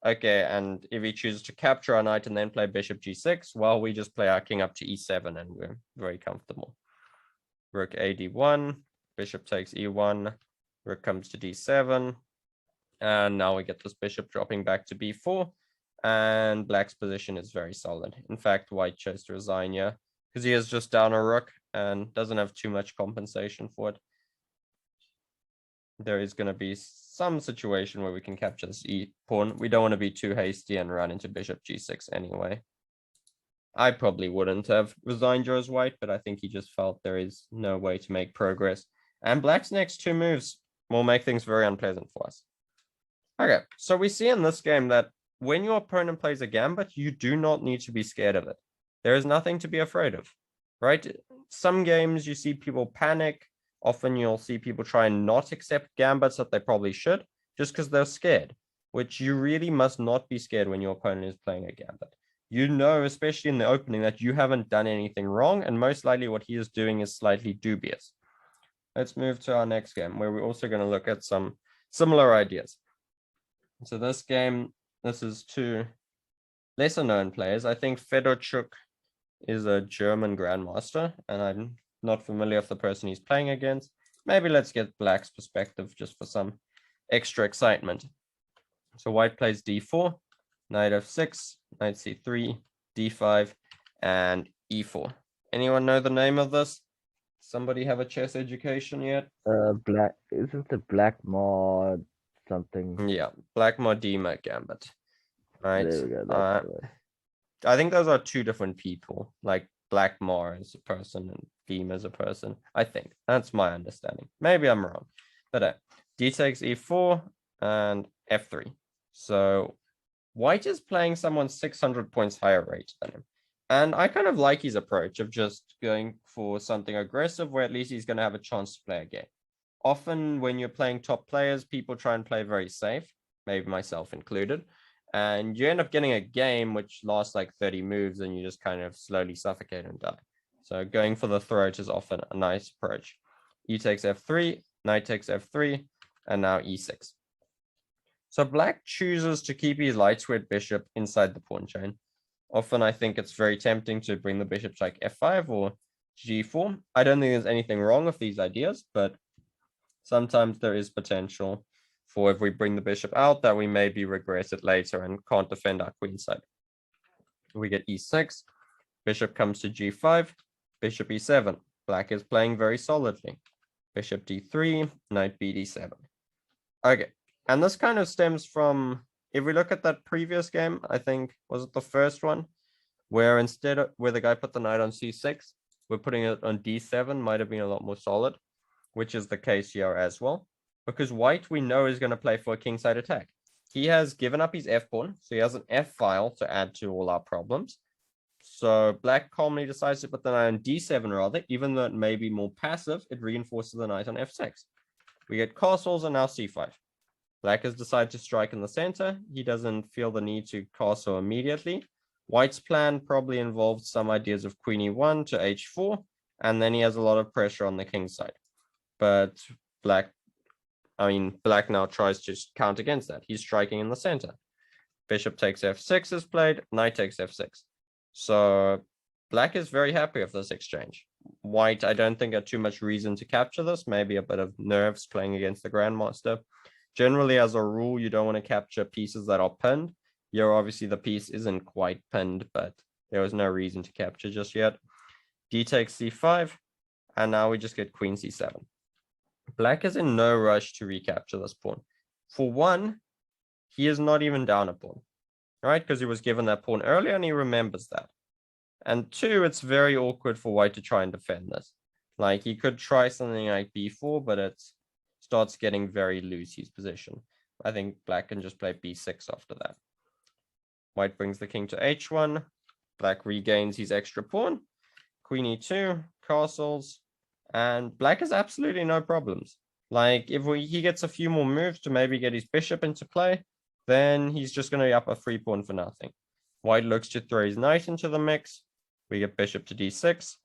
Okay, and if he chooses to capture our knight and then play bishop g6, well, we just play our king up to e7 and we're very comfortable. Rook ad1, bishop takes e1, rook comes to d7, and now we get this bishop dropping back to b4, and black's position is very solid. In fact, white chose to resign here because he is just down a rook and doesn't have too much compensation for it. There is going to be some situation where we can capture this e pawn. We don't want to be too hasty and run into bishop g6 anyway. I probably wouldn't have resigned here as white, but I think he just felt there is no way to make progress. And black's next two moves will make things very unpleasant for us. Okay, so we see in this game that when your opponent plays a gambit, you do not need to be scared of it. There is nothing to be afraid of, right? Some games you see people panic. Often you'll see people try and not accept gambits that they probably should, just because they're scared, which you really must not be scared when your opponent is playing a gambit. You know, especially in the opening, that you haven't done anything wrong, and most likely what he is doing is slightly dubious. Let's move to our next game, where we're also going to look at some similar ideas. So this game, this is two lesser known players. I think Fedorchuk is a German grandmaster, and I'm not familiar with the person he's playing against. Maybe let's get black's perspective just for some extra excitement. So white plays d4, knight f6, knight c3, d5, and e4. Anyone know the name of this? Somebody have a chess education yet? Black, isn't the black mod something? Yeah, Black Modima Gambit. Right. There we go. That's the way. I think those are two different people. Like Black Mar is a person and Beam is a person. I think that's my understanding. Maybe I'm wrong. But D takes e4 and f3. So white is playing someone 600 points higher rate than him. And I kind of like his approach of just going for something aggressive where at least he's going to have a chance to play a game. Often when you're playing top players, people try and play very safe, maybe myself included. And you end up getting a game which lasts like 30 moves and you just kind of slowly suffocate and die. So going for the throat is often a nice approach. E takes f3, knight takes f3, and now e6. So black chooses to keep his light squared bishop inside the pawn chain. Often I think it's very tempting to bring the bishop to like f5 or g4. I don't think there's anything wrong with these ideas, but sometimes there is potential for if we bring the bishop out that we maybe regret it later and can't defend our queenside. We get e6, bishop comes to g5, bishop e7. Black is playing very solidly. bishop d3, knight bd7. Okay, and this kind of stems from, if we look at that previous game, I think, was it the first one, where instead of where the guy put the knight on c6, we're putting it on d7, might have been a lot more solid, which is the case here as well, because white we know is going to play for a kingside attack. He has given up his f-pawn, so he has an f-file to add to all our problems. So black calmly decides to put the knight on d7 rather, even though it may be more passive, it reinforces the knight on f6. We get castles and now c5. Black has decided to strike in the center. He doesn't feel the need to castle immediately. White's plan probably involved some ideas of queen e1 to h4, and then he has a lot of pressure on the king side. But black now tries to count against that. He's striking in the center. Bishop takes f6 is played, knight takes f6. So black is very happy with this exchange. White, I don't think, had too much reason to capture this, maybe a bit of nerves playing against the grandmaster. Generally, as a rule, you don't want to capture pieces that are pinned. Here, obviously, the piece isn't quite pinned, but there was no reason to capture just yet. D takes c5, and now we just get queen c7. Black is in no rush to recapture this pawn. For one, he is not even down a pawn, right? Because he was given that pawn earlier and he remembers that. And two, it's very awkward for white to try and defend this. Like, he could try something like b4, but it starts getting very loose, his position. I think black can just play b6 after that. White brings the king to h1. Black regains his extra pawn. Queen e2, castles. And black has absolutely no problems. Like, if he gets a few more moves to maybe get his bishop into play, then he's just going to be up a free pawn for nothing. White looks to throw his knight into the mix. We get bishop to d6.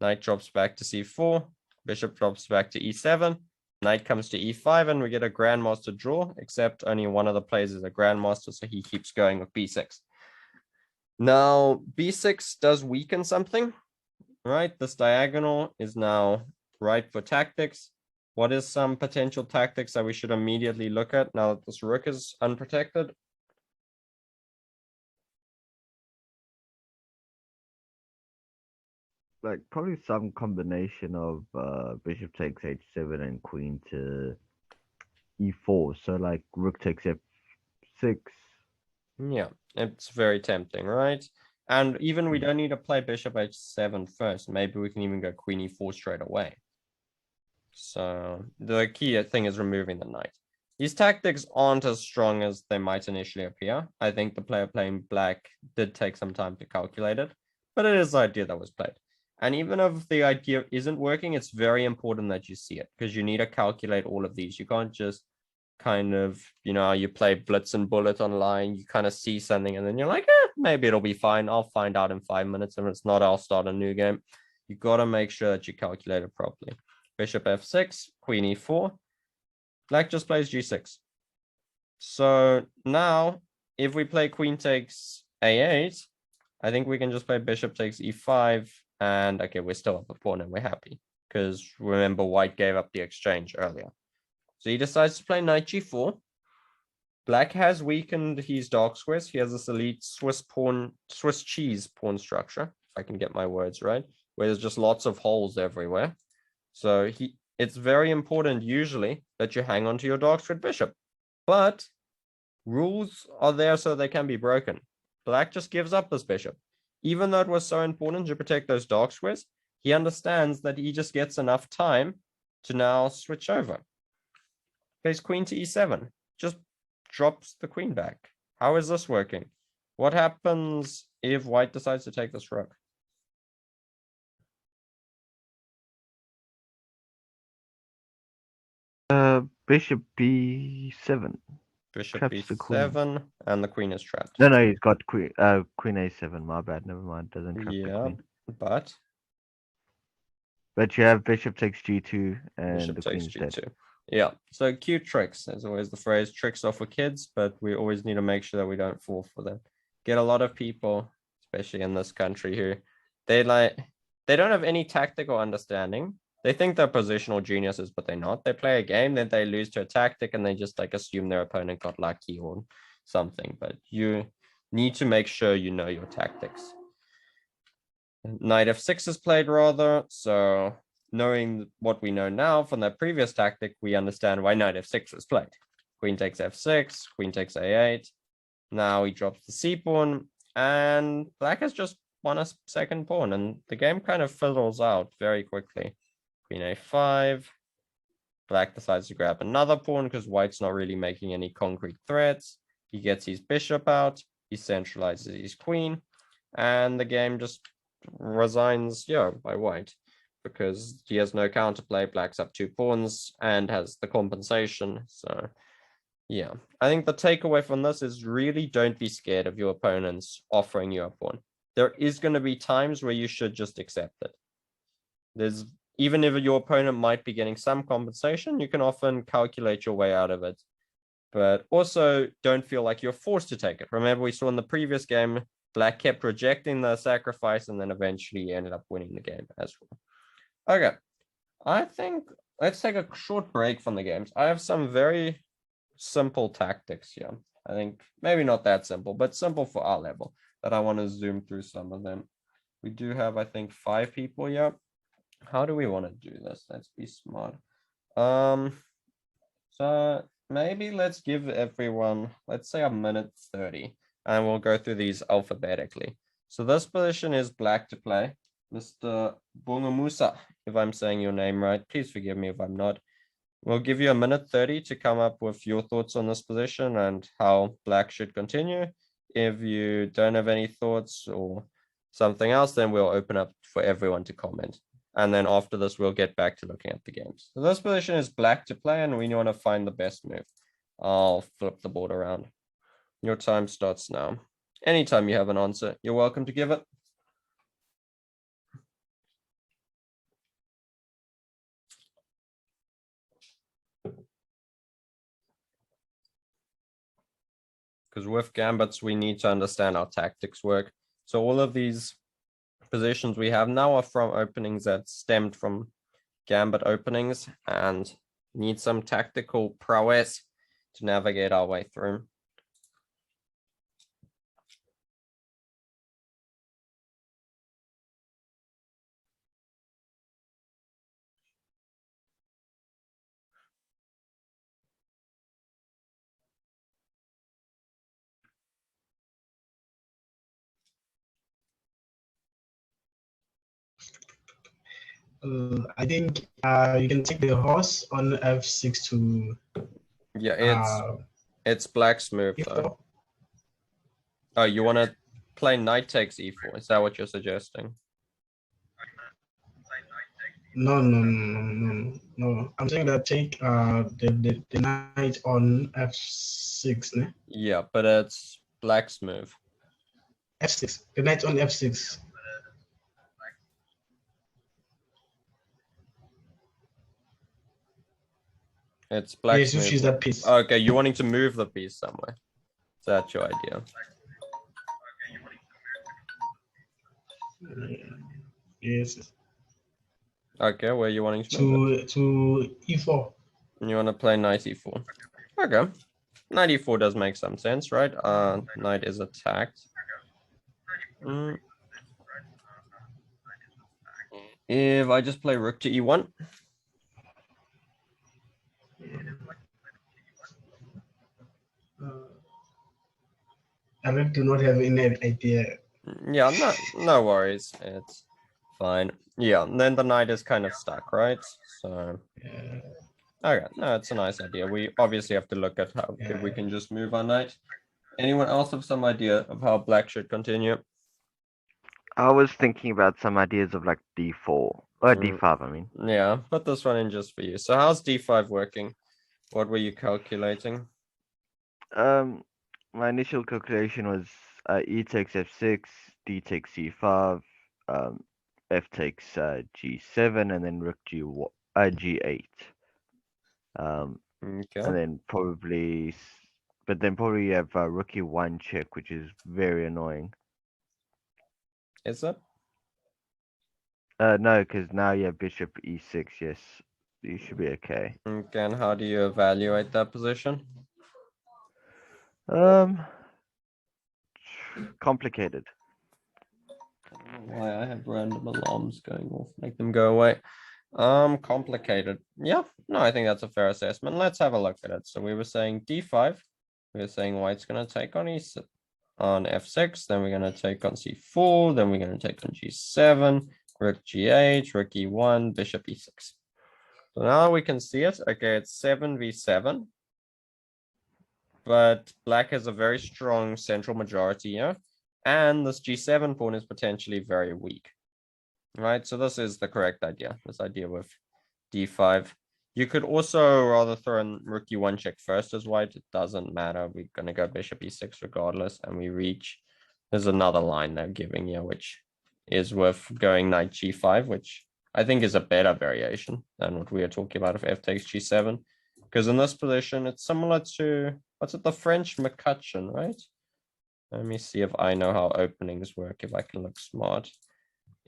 Knight drops back to c4. Bishop drops back to e7. Knight comes to e5, and we get a grandmaster draw, except only one of the players is a grandmaster, so he keeps going with b6. Now, b6 does weaken something, right? This diagonal is now ripe for tactics. What is some potential tactics that we should immediately look at now that this rook is unprotected? Like probably some combination of bishop takes h7 and queen to e4. So like rook takes f6. Yeah, it's very tempting, right? And even we don't need to play bishop h7 first. Maybe we can even go queen e4 straight away. So the key thing is removing the knight. These tactics aren't as strong as they might initially appear. I think the player playing black did take some time to calculate it, but it is the idea that was played. And even if the idea isn't working, it's very important that you see it, because you need to calculate all of these. You can't just kind of, you play blitz and bullet online, you kind of see something and then you're like, maybe it'll be fine. I'll find out in 5 minutes. If it's not, I'll start a new game. You got to make sure that you calculate it properly. Bishop f6, queen e4. Black just plays g6. So now, if we play queen takes a8, I think we can just play bishop takes e5. And okay, we're still up a pawn and we're happy. Because remember, white gave up the exchange earlier. So he decides to play knight g4. Black has weakened his dark squares. He has this elite Swiss cheese pawn structure, if I can get my words right, where there's just lots of holes everywhere. So it's very important usually that you hang on to your dark squared bishop. But rules are there so they can be broken. Black just gives up this bishop. Even though it was so important to protect those dark squares, he understands that he just gets enough time to now switch over. Plays queen to e7. Just drops the queen back. How is this working? What happens if white decides to take this rook? Bishop b7. Bishop Traps the queen. b7, and the queen is trapped. No, he's got queen a7. My bad. Never mind. Doesn't trap the queen. But you have bishop takes g2 and bishop the takes queen's g2. dead. Yeah, so cute tricks. There's always the phrase, tricks are for kids, but we always need to make sure that we don't fall for them. Get a lot of people, especially in this country here, they don't have any tactical understanding. They think they're positional geniuses, but they're not. They play a game, then they lose to a tactic, and they just assume their opponent got lucky or something. But you need to make sure you know your tactics. Knight f6 is played rather, so knowing what we know now from that previous tactic, we understand why knight f6 was played. Queen takes f6, queen takes a8. Now he drops the c pawn, and black has just won a second pawn, and the game kind of fizzles out very quickly. Queen a5. Black decides to grab another pawn because white's not really making any concrete threats. He gets his bishop out, he centralizes his queen, and the game just resigns, by white because he has no counterplay. Black's up 2 pawns and has the compensation. So, yeah, I think the takeaway from this is really don't be scared of your opponents offering you a pawn. There is going to be times where you should just accept it. Even if your opponent might be getting some compensation, you can often calculate your way out of it. But also don't feel like you're forced to take it. Remember, we saw in the previous game, black kept rejecting the sacrifice and then eventually ended up winning the game as well. Okay, I think let's take a short break from the games. I have some very simple tactics here. I think maybe not that simple, but simple for our level that I want to zoom through some of them. We do have, I think, 5 people here. How do we want to do this? Let's be smart. So maybe let's give everyone, let's say, a minute 30, and we'll go through these alphabetically. So this position is black to play. Mr. Bungamusa, if I'm saying your name right, please forgive me if I'm not. We'll give you a minute 30 to come up with your thoughts on this position and how black should continue. If you don't have any thoughts or something else, then we'll open up for everyone to comment. And then after this, we'll get back to looking at the games. So this position is black to play, and we want to find the best move. I'll flip the board around. Your time starts now. Anytime you have an answer, you're welcome to give it. Because with Gambits, we need to understand how tactics work. So all of these positions we have now are from openings that stemmed from Gambit openings and need some tactical prowess to navigate our way through. I think you can take the horse on f6 to. Yeah, it's black's move though. e4. Oh, you want to play knight takes e4? Is that what you're suggesting? No. I'm saying that take the knight on f6. Ne? Yeah, but it's black's move. f6. The knight on f6. It's black's Yes, you move. choose that piece. Okay, you're wanting to move the piece somewhere. Is that your idea? Yes. Okay, where are you wanting to move it? To e4. And you want to play knight e4. Okay. Knight e4 does make some sense, right? Knight is attacked. If I just play rook to e1. I really do not have any idea. Yeah, no worries. It's fine. Yeah, and then the knight is kind of stuck, right? So okay, no, it's a nice idea. We obviously have to look at how if we can just move our knight. Anyone else have some idea of how black should continue? I was thinking about some ideas of like d4 or d5. I mean, Yeah, put this one in just for you. So how's d5 working? What were you calculating? my initial calculation was e takes f6, d takes c5, f takes g7, and then rook g8. Okay. And then probably, but then probably you have rook e1 check, which is very annoying. Is it? No, because now you have bishop e6. Yes, you should be okay. Okay, and how do you evaluate that position? Complicated. I don't know why I have random alarms going off. Make them go away. Complicated. Yeah, no, I think that's a fair assessment. Let's have a look at it. So we were saying d5. We were saying white's going to take on on f6. Then we're going to take on c4. Then we're going to take on g7, rook g8, rook e1, bishop e6. So now we can see it. Okay, it's 7v7. But black has a very strong central majority here. And this g7 pawn is potentially very weak. Right, so this is the correct idea. This idea with d5. You could also rather throw in rook e1 check first as white. It doesn't matter. We're going to go bishop e6 regardless. And we reach. There's another line they're giving you, which is with going knight g5, which I think is a better variation than what we are talking about if f takes g7. Because in this position, it's similar to, what's it, the French McCutcheon, right? Let me see if I know how openings work, if I can look smart.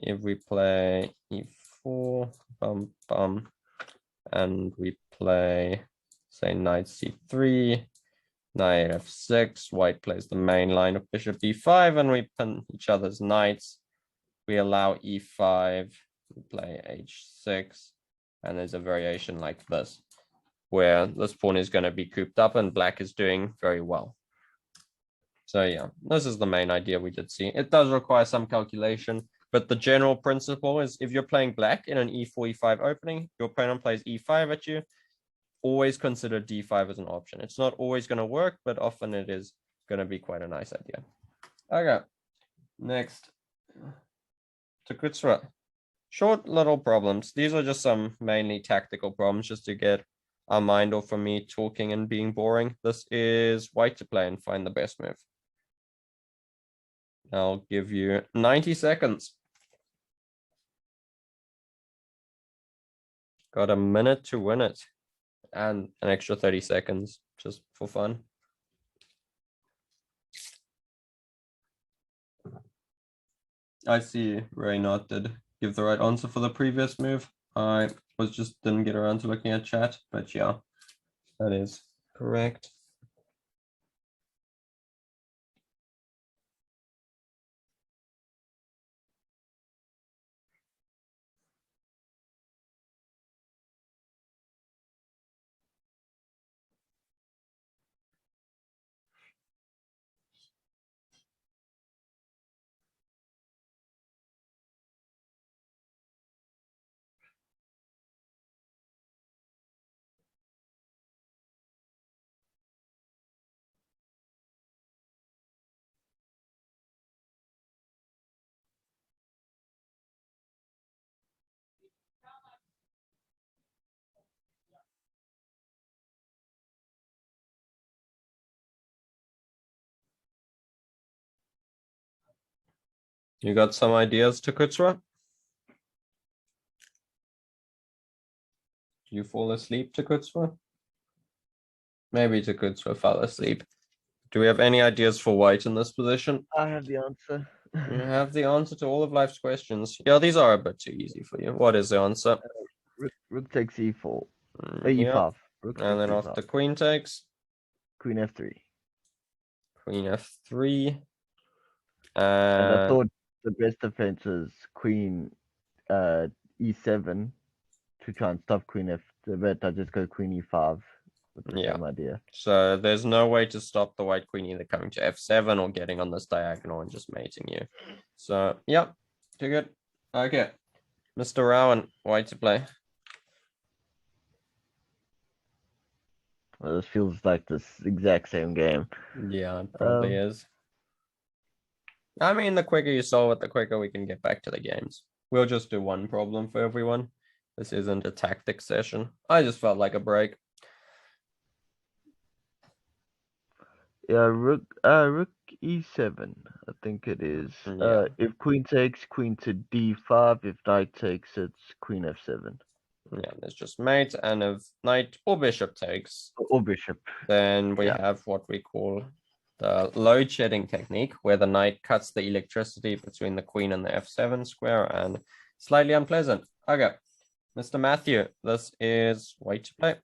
If we play e4, bum, bum, and we play, say, knight c3, knight f6, white plays the main line of bishop d5, and we pin each other's knights. We allow e5, we play h6, and there's a variation like this, where this pawn is going to be cooped up and black is doing very well. So yeah, this is the main idea we did see. It does require some calculation, but the general principle is if you're playing black in an e4, e5 opening, your opponent plays e5 at you, always consider d5 as an option. It's not always going to work, but often it is going to be quite a nice idea. Okay, next. Takutsura. Short little problems. These are just some mainly tactical problems just to get our mind off of me talking and being boring. This is white to play and find the best move. I'll give you 90 seconds. Got a minute to win it. And an extra 30 seconds just for fun. I see Reynard did give the right answer for the previous move. I didn't get around to looking at chat, but yeah, that is correct. You got some ideas, Takutsura? You fall asleep, Takutsura? Maybe Takutsura fell asleep. Do we have any ideas for white in this position? I have the answer. You have the answer to all of life's questions. Yeah, these are a bit too easy for you. What is the answer? Rook takes e4. Yeah. E5. Rook And then takes after e5. queen takes, Queen f3. queen f3. And I thought the best defense is queen e7 to try and stop queen f. But I just go queen e5 with the Yeah. same idea. So there's no way to stop the white queen either coming to f7 or getting on this diagonal and just mating you. So, yeah, too good. Okay, Mr. Rowan, white to play. Well, this feels like this exact same game. Yeah, it probably is. I mean, the quicker you solve it, the quicker we can get back to the games. We'll just do one problem for everyone. This isn't a tactics session. I just felt like a break. Yeah, rook e7, I think it is. Yeah. If queen takes, queen to d5. If knight takes, it's queen f7. Yeah, there's just mate, and if knight or bishop takes, Or bishop. then we have what we call the load shedding technique, where the knight cuts the electricity between the queen and the f7 square, and slightly unpleasant. Okay, Mr. Matthew, this is white to play.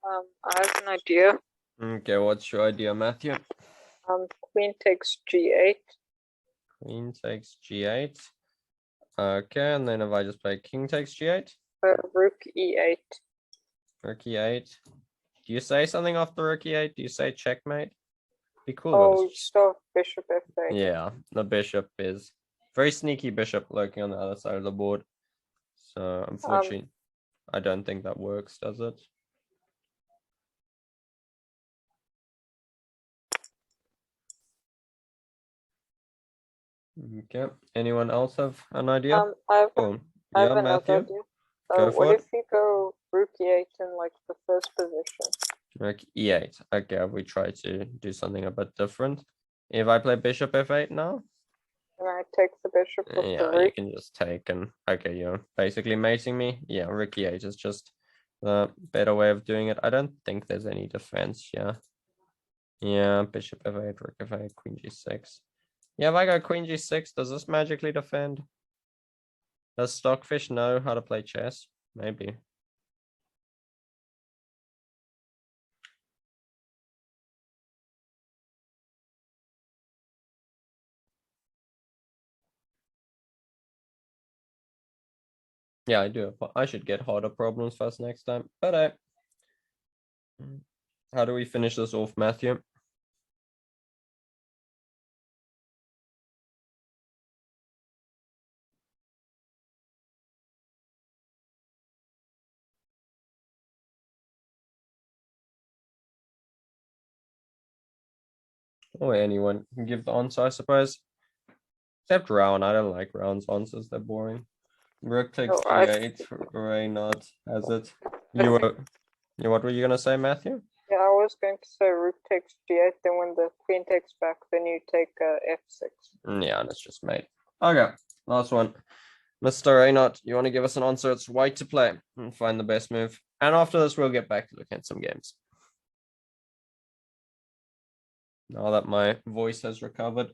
I have an idea. Okay, what's your idea, Matthew? Queen takes g8. Queen takes g8. Okay, and then if I just play king takes g8, Rook e8. rook e8. Do you say something after rook e8? Do you say checkmate? Be cool. Oh, with still bishop f8. Yeah, the bishop is very sneaky bishop lurking on the other side of the board. So unfortunately, I don't think that works, does it? Okay. Anyone else have an idea? I have, Oh, I have yeah, another Matthew. idea. Go What for it. if you go rook e8 in like the first position? Rook e8. Okay, we try to do something a bit different. If I play bishop f8 now, And I take the bishop with the yeah, you rook. can just take and okay, you're basically mating me. Yeah, rook e8 is just the better way of doing it. I don't think there's any defense. Yeah. Yeah, bishop f8, rook f8, queen g6. Yeah, if I go queen g6, does this magically defend? Does Stockfish know how to play chess? Maybe. Yeah, I do. I should get harder problems first next time. But how do we finish this off, Matthew? Or anyone can give the answer, I suppose. Except Round. I don't like Round's answers. They're boring. Rook takes No, I d8. Reynard has it. I You think- were. What were you gonna say, Matthew? Yeah, I was going to say rook takes g8, then when the queen takes back, then you take f6. Yeah, and it's just mate. Okay, last one. Mr. Reynard, you want to give us an answer? It's white to play and find the best move. And after this, we'll get back to looking at some games. Now that my voice has recovered.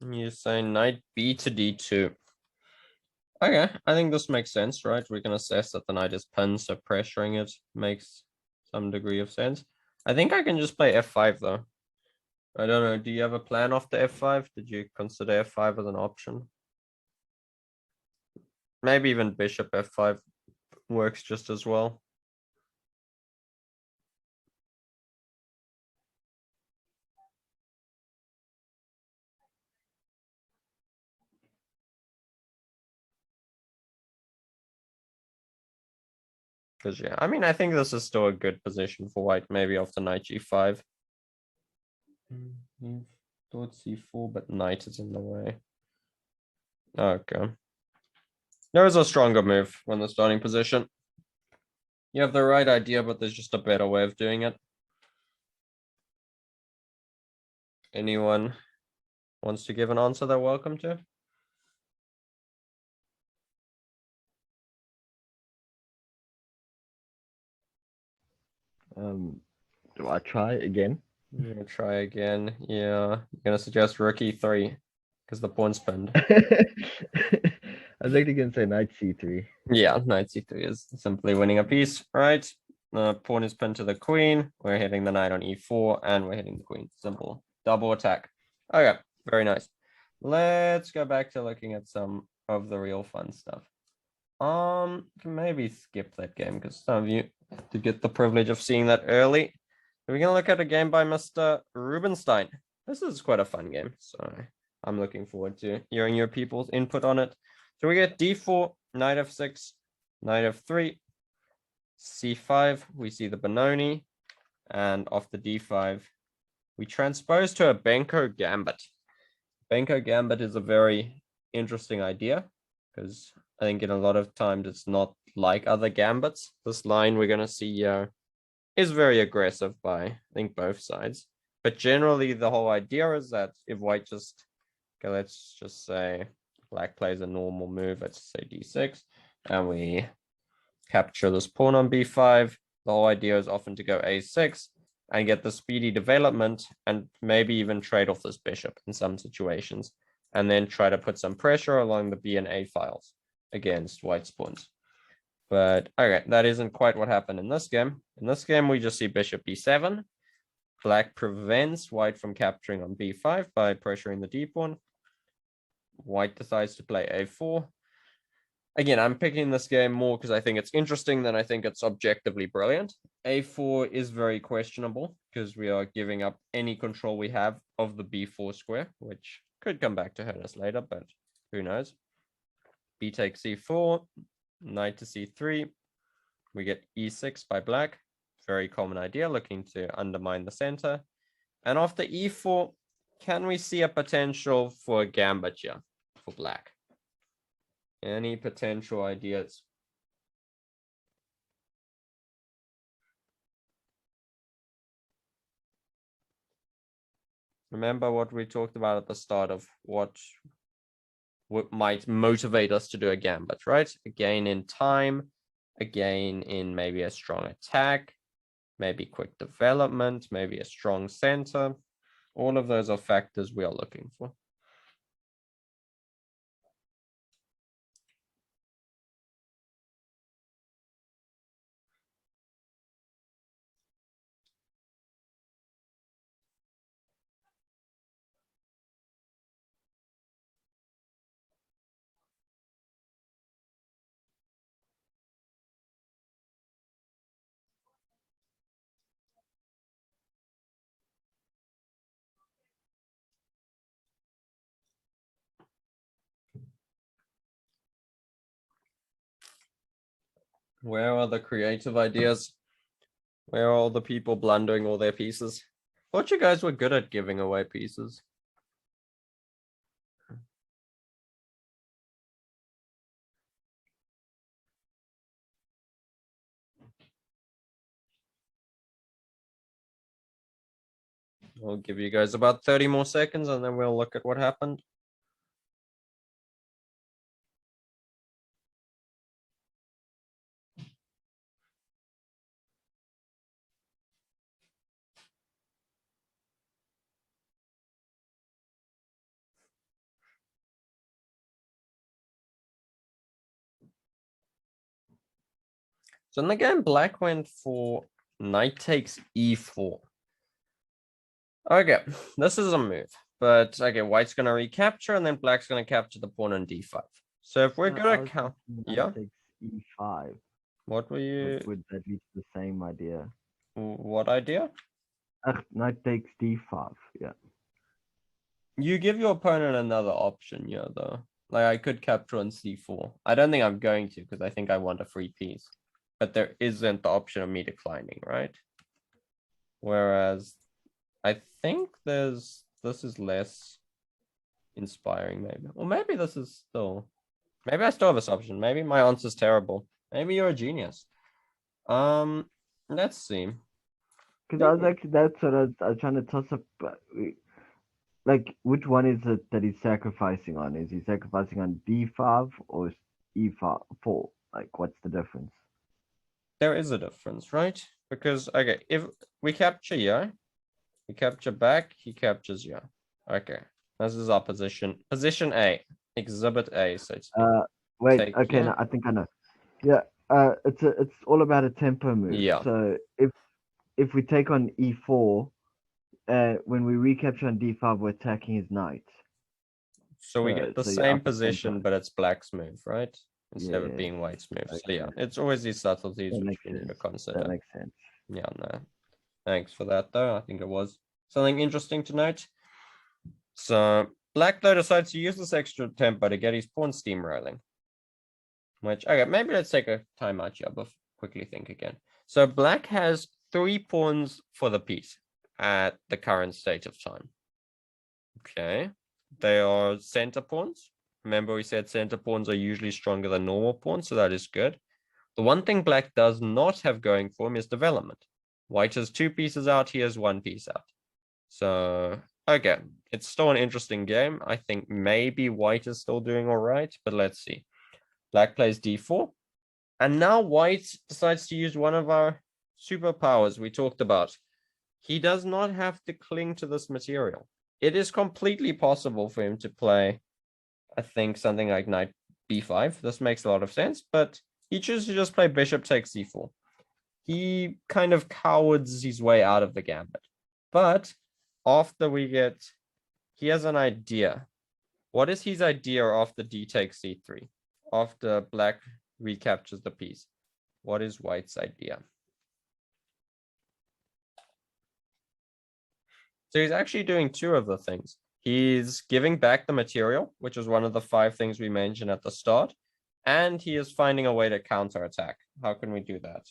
You say knight b to d2. Okay, I think this makes sense, right? We can assess that the knight is pinned, so pressuring it makes some degree of sense. I think I can just play f5 though. I don't know. Do you have a plan after f5? Did you consider f5 as an option? Maybe even bishop f5 works just as well. Because yeah, I mean, I think this is still a good position for white, maybe after knight g5. Thought c4, but knight is in the way. Okay. There is a stronger move when the starting position. You have the right idea, but there's just a better way of doing it. Anyone wants to give an answer, they're welcome to. Do I try again? I'm gonna try again. Yeah, I'm gonna suggest rook e3 because the pawn's pinned. I was actually gonna say knight c3. Yeah, knight c3 is simply winning a piece, right? The pawn is pinned to the queen. We're hitting the knight on e4, and we're hitting the queen. Simple. Double attack. Okay, very nice. Let's go back to looking at some of the real fun stuff. Can maybe skip that game because some of you to get the privilege of seeing that early. We're gonna look at a game by Mr. Rubenstein. This is quite a fun game, so I'm looking forward to hearing your people's input on it. So we get d4, knight f6, knight f3, c5. We see the Benoni, and off the d5, we transpose to a Benko Gambit. Benko Gambit is a very interesting idea because I think in a lot of times it's not like other gambits. This line we're going to see here is very aggressive by, I think, both sides. But generally, the whole idea is that if white just, okay, let's just say black plays a normal move, let's say d6, and we capture this pawn on b5, the whole idea is often to go a6 and get the speedy development and maybe even trade off this bishop in some situations, and then try to put some pressure along the b and a files against white's pawns. But okay, that isn't quite what happened in this game. In this game, we just see bishop b7. Black prevents white from capturing on b5 by pressuring the d pawn. White decides to play a4. Again, I'm picking this game more because I think it's interesting than I think it's objectively brilliant. A4 is very questionable because we are giving up any control we have of the b4 square, which could come back to hurt us later, but who knows. B takes c4, knight to c3. We get e6 by black. Very common idea, looking to undermine the center. And after e4, can we see a potential for a gambit here for black? Any potential ideas? Remember what we talked about at the start of what might motivate us to do a gambit, right? A gain in time, a gain in maybe a strong attack, maybe quick development, maybe a strong center. All of those are factors we are looking for. Where are the creative ideas? Where are all the people blundering all their pieces? Thought you guys were good at giving away pieces. I'll give you guys about 30 more seconds and then we'll look at what happened. So in the game, black went for knight takes e4. Okay, this is a move, but okay, white's gonna recapture and then black's gonna capture the pawn on d5. So if we're gonna count, yeah, Takes e5. what were you? Would that be the same idea? What idea? Knight takes d5. Yeah. You give your opponent another option, yeah, though. Like I could capture on c4. I don't think I'm going to because I think I want a free piece. But there isn't the option of me declining, right? Whereas I think this is less inspiring, maybe. Or maybe this is still, maybe I still have this option. Maybe my answer's terrible. Maybe you're a genius. Let's see. Because I was actually, that's what I was trying to toss up. Like, which one is it that he's sacrificing on? Is he sacrificing on d5 or e4? Like, what's the difference? There is a difference, right? Because, okay, if we capture here, we capture back, he captures here. Okay, this is our position. Position A, exhibit A. So it's wait, okay, no, I think I know. Yeah, it's all about a tempo move. Yeah. So if we take on e4, when we recapture on d5, we're attacking his knight. So we get the same position, but it's black's move, right? instead of it Yeah, being white's move. So okay. yeah, it's always these subtleties That which makes we need to sense. consider. That makes sense. Yeah, no. Thanks for that though. I think it was something interesting to note. So black though decides to use this extra tempo to get his pawn steamrolling. Which, okay, maybe let's take a timeout here, but quickly think again. So black has 3 pawns for the piece at the current state of time. Okay, they are center pawns. Remember we said center pawns are usually stronger than normal pawns, so that is good. The one thing black does not have going for him is development. White has 2 pieces out, he has 1 piece out. So, okay, it's still an interesting game. I think maybe white is still doing all right, but let's see. Black plays d4. And now white decides to use one of our superpowers we talked about. He does not have to cling to this material. It is completely possible for him to play, I think, something like knight b5. This makes a lot of sense, but he chooses to just play bishop takes c4. He kind of cowards his way out of the gambit. But after he has an idea. What is his idea after d takes c3? After black recaptures the piece. What is white's idea? So he's actually doing 2 of the things. He's giving back the material, which is one of the 5 things we mentioned at the start, and he is finding a way to counterattack. How can we do that?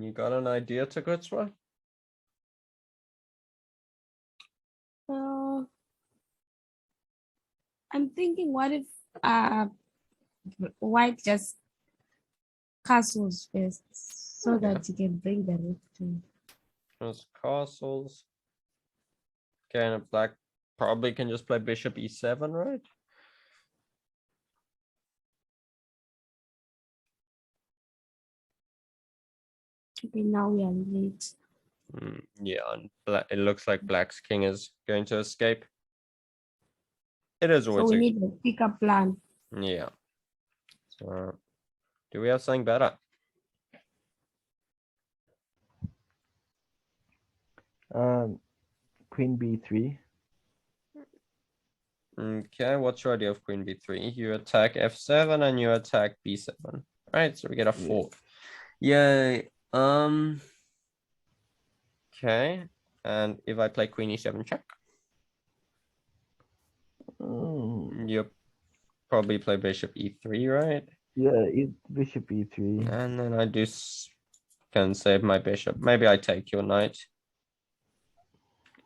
You got an idea, Takutswa? So I'm thinking, what if white just castles first so Okay. that you can bring the rook to. Just castles. Okay, and black probably can just play bishop e7, right? Okay, now we are late. Yeah, and it looks like black's king is going to escape. It is So always we need a pickup plan. yeah. So, do we have something better? Queen b3. Okay, what's your idea of queen b3? You attack f7 and you attack b7. Right, so we get a Yeah. fork. Yay. Okay, and if I play queen e7 check, you probably play bishop e3, right? Yeah, bishop e3. And then I can save my bishop. Maybe I take your knight.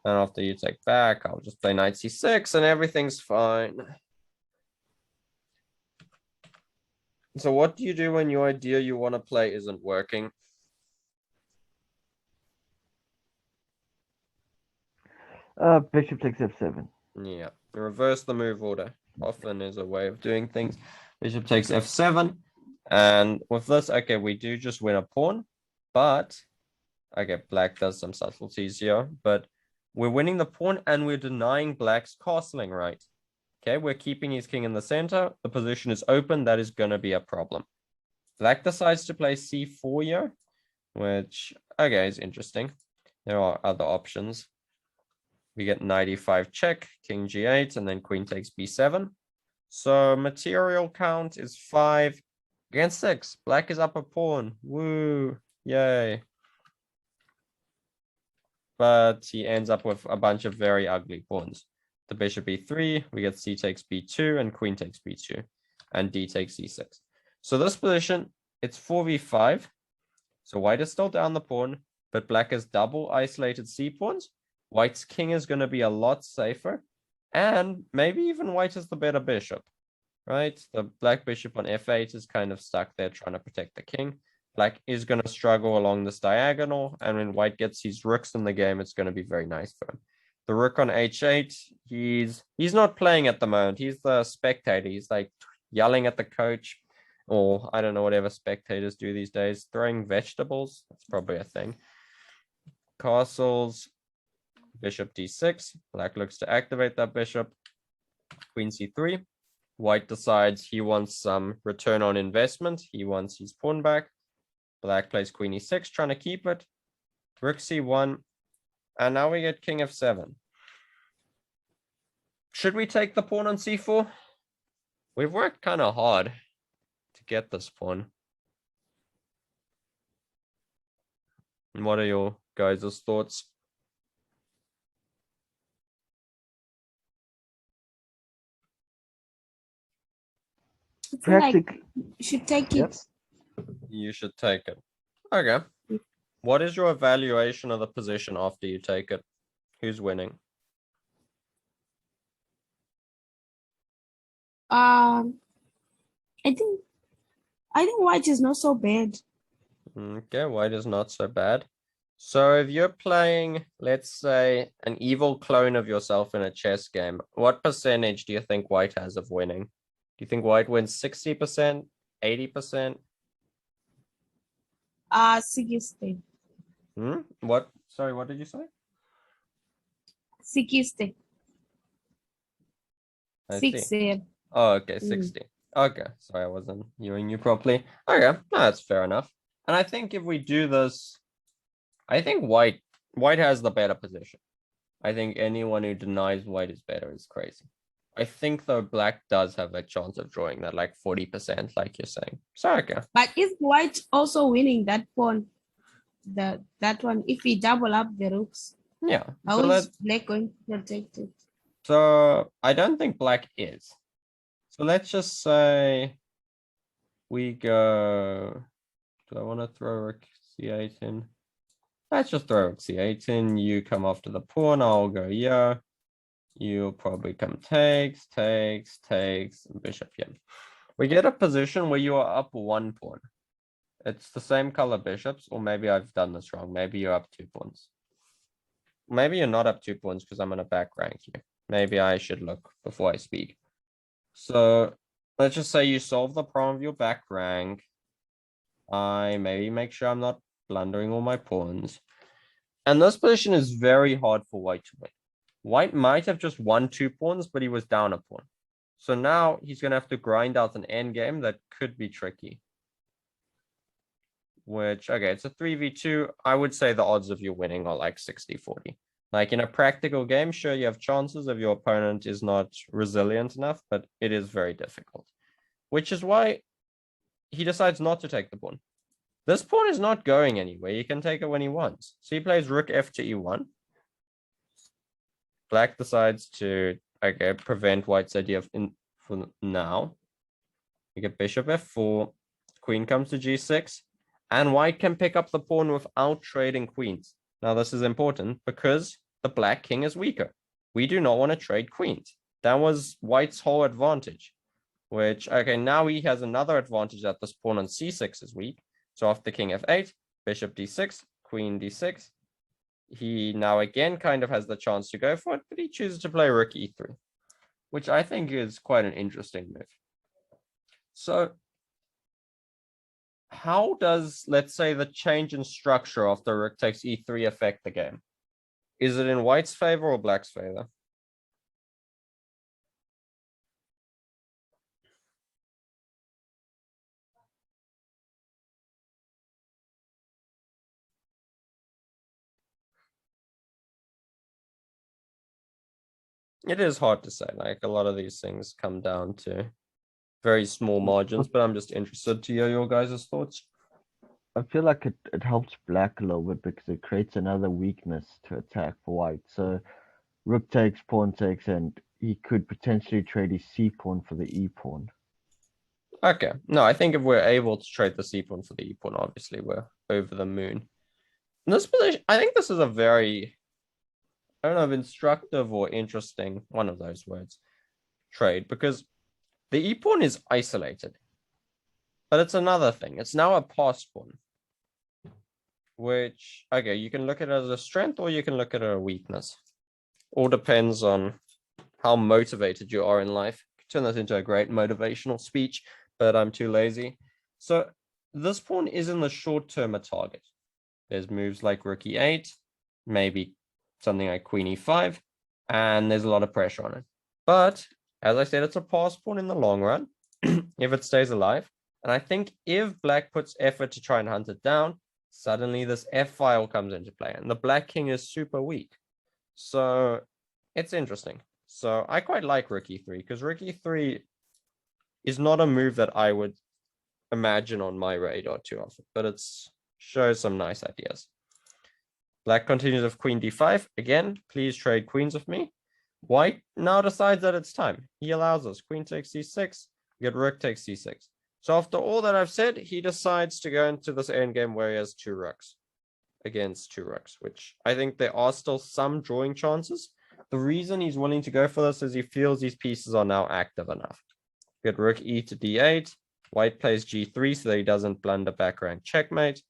And after you take back, I'll just play knight c6 and everything's fine. So what do you do when your idea you want to play isn't working? Bishop takes f7. Yeah, reverse the move order. Often is a way of doing things. Bishop takes f7. And with this, okay, we do just win a pawn. But, okay, black does some subtleties here. But we're winning the pawn and we're denying black's castling right. Okay, we're keeping his king in the center. The position is open. That is going to be a problem. Black decides to play c4 here, which, okay, is interesting. There are other options. We get knight e5 check, king g8, and then queen takes b7. So material count is 5 against 6. Black is up a pawn. Woo, yay. But he ends up with a bunch of very ugly pawns. The bishop e3, we get c takes b2 and queen takes b2 and d takes e6. So this position, it's 4v5. So white is still down the pawn, but black has double isolated c pawns. White's king is going to be a lot safer. And maybe even white is the better bishop, right? The black bishop on f8 is kind of stuck there trying to protect the king. Black is going to struggle along this diagonal. And when white gets his rooks in the game, it's going to be very nice for him. The rook on h8, he's not playing at the moment. He's the spectator. He's like yelling at the coach, or I don't know, whatever spectators do these days. Throwing vegetables, that's probably a thing. Castles, bishop d6. Black looks to activate that bishop. Queen c3. White decides he wants some return on investment. He wants his pawn back. Black plays queen e6, trying to keep it. Rook c1. And now we get king f7. Should we take the pawn on c4? We've worked kind of hard to get this pawn. And what are your guys' thoughts? I feel like Practically, you should take Yep. it. You should take it. Okay. What is your evaluation of the position after you take it? Who's winning? I think white is not so bad. Okay, white is not so bad. So if you're playing, let's say, an evil clone of yourself in a chess game, what percentage do you think white has of winning? Do you think white wins 60%, 80%? 60. What? Sorry, what did you say? 60. I see. 60. Oh, okay, 60. Okay, sorry, I wasn't hearing you properly. Okay, no, that's fair enough. And I think if we do this, I think white has the better position. I think anyone who denies white is better is crazy. I think though black does have a chance of drawing that like 40%, like you're saying. So okay. But is white also winning that pawn? That one, if we double up the rooks, Yeah. how is black going to protect it? So I don't think black is. So let's just say we go. Do I want to throw rook c8 in? Let's just throw rook c8 in. You come after the pawn. I'll go yeah. You'll probably come takes, and bishop here. We get a position where you are up one pawn. It's the same color bishops, or maybe I've done this wrong. Maybe you're up 2 pawns. Maybe you're not up 2 pawns because I'm going to back rank you. Maybe I should look before I speak. So let's just say you solve the problem of your back rank. I maybe make sure I'm not blundering all my pawns. And this position is very hard for white to win. White might have just won 2 pawns, but he was down a pawn. So now he's going to have to grind out an endgame that could be tricky. Which, okay, it's a 3v2. I would say the odds of you winning are like 60-40. Like in a practical game, sure, you have chances if your opponent is not resilient enough, but it is very difficult. Which is why he decides not to take the pawn. This pawn is not going anywhere. He can take it when he wants. So he plays rook f to e1. Black decides to, okay, prevent white's idea of for now. You get bishop f4. Queen comes to g6. And white can pick up the pawn without trading queens. Now, this is important because the black king is weaker. We do not want to trade queens. That was white's whole advantage. Which, okay, now he has another advantage that this pawn on c6 is weak. So after king f8, bishop d6, queen d6. He now again kind of has the chance to go for it, but he chooses to play rook e3, which I think is quite an interesting move. So how does, let's say, the change in structure after rook takes e3 affect the game? Is it in white's favor or black's favor? It is hard to say. Like a lot of these things come down to very small margins, but I'm just interested to hear your guys' thoughts. I feel like it helps black a little bit because it creates another weakness to attack for white. So rook takes, pawn takes, and he could potentially trade his c pawn for the e pawn. Okay. No, I think if we're able to trade the c pawn for the e pawn, obviously we're over the moon. In this position, I think this is a very, I don't know if instructive or interesting, one of those words, trade, because the e pawn is isolated. But it's another thing. It's now a pass pawn. Which, okay, you can look at it as a strength or you can look at it as a weakness. All depends on how motivated you are in life. Turn that into a great motivational speech, but I'm too lazy. So this pawn is in the short term a target. There's moves like rook e8, maybe something like queen e5, and there's a lot of pressure on it. But as I said, it's a pass pawn in the long run if it stays alive. And I think if black puts effort to try and hunt it down, suddenly this f file comes into play, and the black king is super weak. So it's interesting. So I quite like rook e3 because rook e3 is not a move that I would imagine on my radar too often, but it shows some nice ideas. Black continues with queen d5. Again, please trade queens with me. White now decides that it's time. He allows us. Queen takes c6. We get rook takes c6. So after all that I've said, he decides to go into this endgame where he has 2 rooks against 2 rooks, which I think there are still some drawing chances. The reason he's willing to go for this is he feels these pieces are now active enough. Get rook e to d8. White plays g3 so that he doesn't blunder back rank checkmate.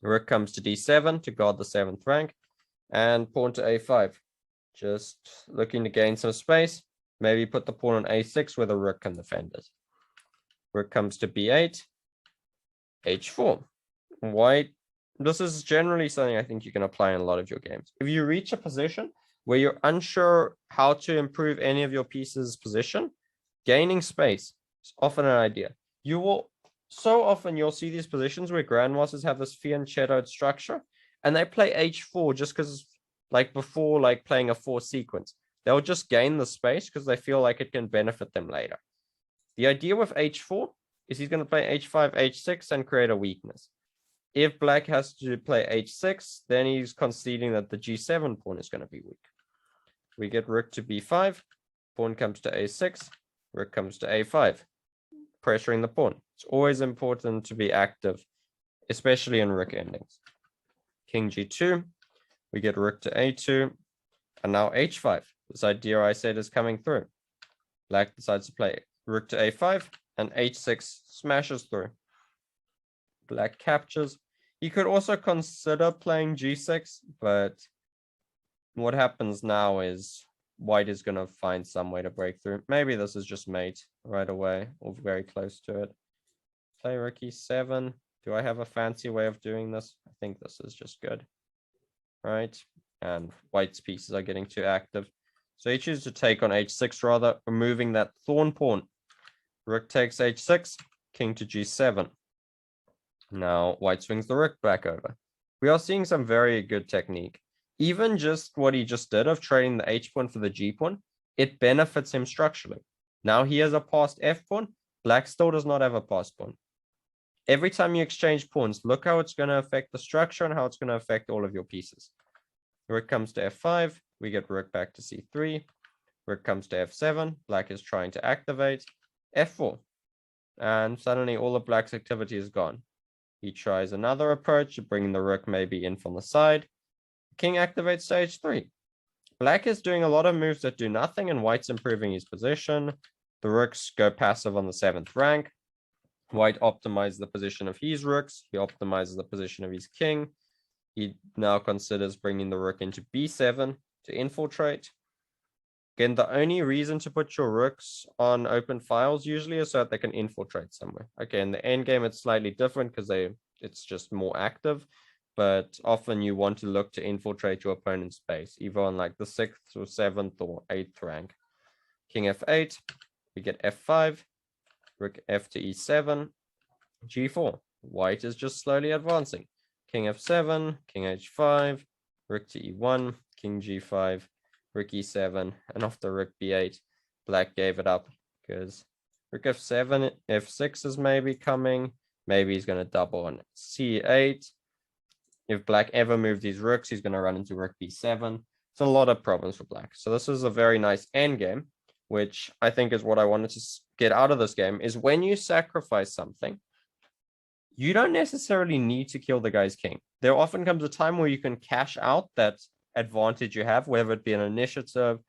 Rook comes to d7 to guard the 7th rank. And pawn to a5. Just looking to gain some space. Maybe put the pawn on a6 where the rook can defend it. Rook comes to b8. h4. White. This is generally something I think you can apply in a lot of your games. If you reach a position where you're unsure how to improve any of your pieces' position, gaining space is often an idea. You will so often you'll see these positions where grandmasters have this fianchettoed structure, and they play h4 just because, like before, like playing a 4 sequence, they'll just gain the space because they feel like it can benefit them later. The idea with h4 is he's going to play h5, h6, and create a weakness. If black has to play h6, then he's conceding that the g7 pawn is going to be weak. We get rook to b5, pawn comes to a6, rook comes to a5, pressuring the pawn. It's always important to be active, especially in rook endings. King g2, we get rook to a2, and now h5. This idea I said is coming through. Black decides to play rook to a5, and h6 smashes through. Black captures. You could also consider playing g6, but what happens now is white is going to find some way to break through. Maybe this is just mate right away, or very close to it. Play rook e7. Do I have a fancy way of doing this? I think this is just good. Right? And white's pieces are getting too active. So he chooses to take on h6 rather, removing that thorn pawn. Rook takes h6, king to g7. Now white swings the rook back over. We are seeing some very good technique. Even just what he just did of trading the h pawn for the g pawn, it benefits him structurally. Now he has a passed f pawn. Black still does not have a passed pawn. Every time you exchange pawns, look how it's going to affect the structure and how it's going to affect all of your pieces. Rook comes to f5. We get rook back to c3. Rook comes to f7. Black is trying to activate. f4. And suddenly all of black's activity is gone. He tries another approach, bringing the rook maybe in from the side. King activates stage 3. Black is doing a lot of moves that do nothing, and white's improving his position. The rooks go passive on the 7th rank. White optimizes the position of his rooks. He optimizes the position of his king. He now considers bringing the rook into b7 to infiltrate. Again, the only reason to put your rooks on open files usually is so that they can infiltrate somewhere. Okay, in the endgame, it's slightly different because it's just more active. But often you want to look to infiltrate your opponent's space, either on like the 6th or 7th or 8th rank. King f8, we get f5, rook f to e7, g4. White is just slowly advancing. King f7, king h5, rook to e1, king g5, rook e7, and after rook b8, black gave it up because rook f7, f6 is maybe coming. Maybe he's going to double on c8. If black ever moves these rooks, he's going to run into rook b7. It's a lot of problems for black. So this is a very nice endgame, which I think is what I wanted to get out of this game, is when you sacrifice something, you don't necessarily need to kill the guy's king. There often comes a time where you can cash out that advantage you have, whether it be an initiative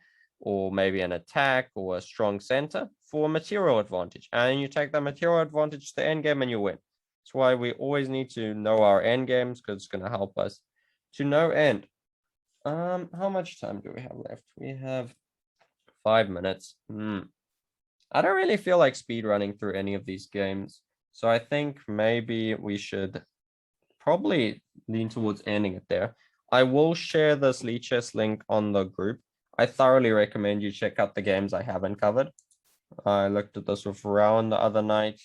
or maybe an attack or a strong center, for a material advantage. And you take that material advantage to the endgame and you win. That's why we always need to know our end games, because it's going to help us to no end. How much time do we have left? We have 5 minutes. I don't really feel like speed running through any of these games. So I think maybe we should probably lean towards ending it there. I will share this Lichess link on the group. I thoroughly recommend you check out the games I haven't covered. I looked at this with Rowan the other night.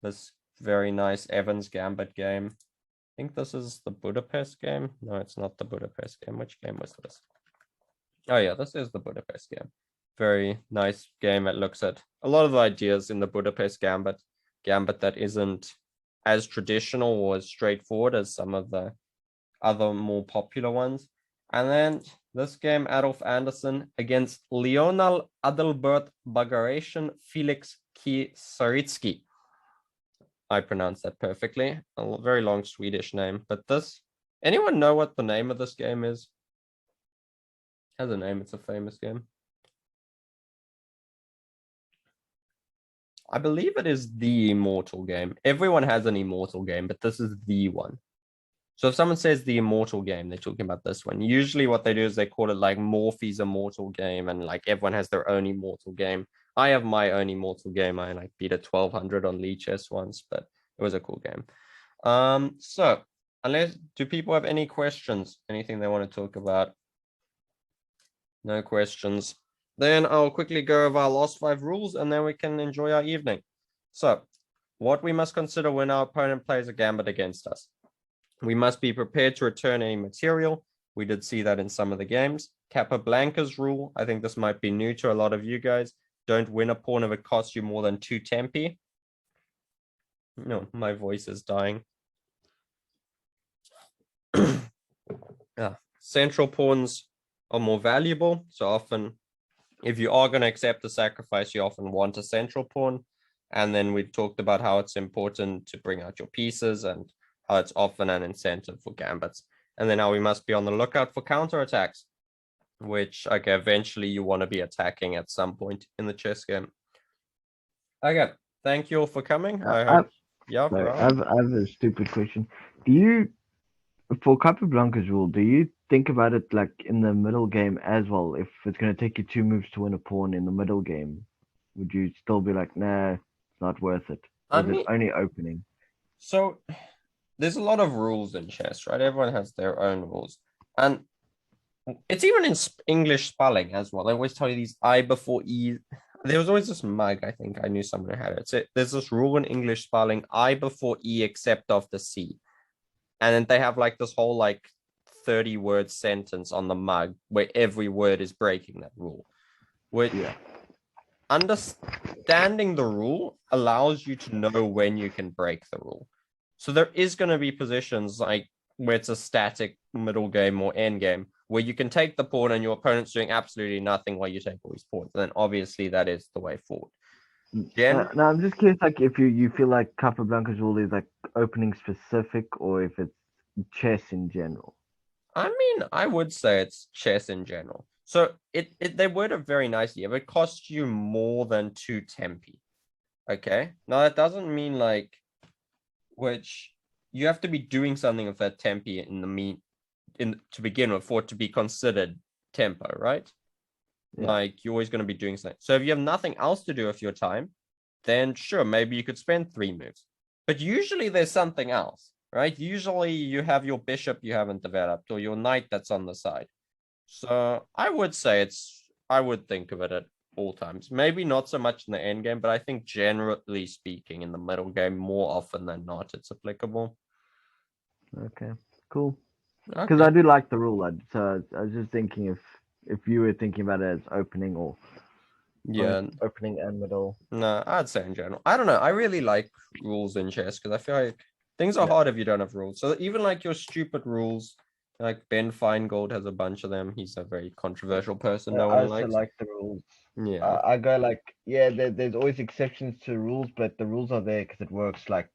This very nice Evans Gambit game. I think this is the Budapest game. No, it's not the Budapest game. Which game was this? Oh yeah, this is the Budapest game. Very nice game. It looks at a lot of the ideas in the Budapest Gambit that isn't as traditional or as straightforward as some of the other more popular ones. And then this game, Adolf Anderson against Leonel Adalbert Bagration Felix Kisaritsky. I pronounced that perfectly. A very long Swedish name, but this, anyone know what the name of this game is? It has a name, it's a famous game. I believe it is the Immortal game. Everyone has an Immortal game, but this is the one. So if someone says the Immortal game, they're talking about this one. Usually what they do is they call it like Morphy's Immortal game, and like everyone has their own Immortal game. I have my own Immortal game. I like beat a 1200 on Lichess once, but it was a cool game. So do people have any questions? Anything they want to talk about? No questions. Then I'll quickly go over our last 5 rules and then we can enjoy our evening. So what we must consider when our opponent plays a gambit against us. We must be prepared to return any material. We did see that in some of the games. Capablanca's rule, I think this might be new to a lot of you guys. Don't win a pawn if it costs you more than 2 tempi. No, my voice is dying. Central pawns are more valuable. So often, if you are going to accept the sacrifice, you often want a central pawn. And then we talked about how it's important to bring out your pieces and how it's often an incentive for gambits. And then how we must be on the lookout for counterattacks, which, okay, eventually you want to be attacking at some point in the chess game. Okay, thank you all for coming. I hope. Yeah, I have a stupid question. Do you, for Capablanca's rule, do you think about it like in the middle game as well? If it's going to take you 2 moves to win a pawn in the middle game, would you still be like, nah, it's not worth it? Or is it only opening? So there's a lot of rules in chess, right? Everyone has their own rules. And it's even in English spelling as well. They always tell you these I before E. There was always this mug, I think I knew someone who had it. So there's this rule in English spelling, I before E except after C. And then they have like this whole like 30-word sentence on the mug where every word is breaking that rule. Which understanding the rule allows you to know when you can break the rule. So there is going to be positions like where it's a static middle game or end game where you can take the pawn and your opponent's doing absolutely nothing while you take all these pawns. And then obviously that is the way forward. No, I'm just curious, like if you feel like Capablanca's rule is like opening specific or if it's chess in general. I mean, I would say it's chess in general. So they word it very nicely. If it costs you more than 2 tempi, okay? Now that doesn't mean like, which you have to be doing something with that tempi to begin with for it to be considered tempo, right? Yeah. Like you're always going to be doing something. So if you have nothing else to do with your time, then sure, maybe you could spend 3 moves. But usually there's something else, right? Usually you have your bishop you haven't developed or your knight that's on the side. So I would say I would think of it at all times. Maybe not so much in the end game, but I think generally speaking in the middle game, more often than not, it's applicable. Okay, cool. Because I do like the rule. So I was just thinking if you were thinking about it as opening or opening and middle. No, I'd say in general. I don't know. I really like rules in chess because I feel like things are hard if you don't have rules. So even like your stupid rules, like Ben Feingold has a bunch of them. He's a very controversial person. No one likes. I also like the rules. Yeah, I go like, there's always exceptions to rules, but the rules are there because it works like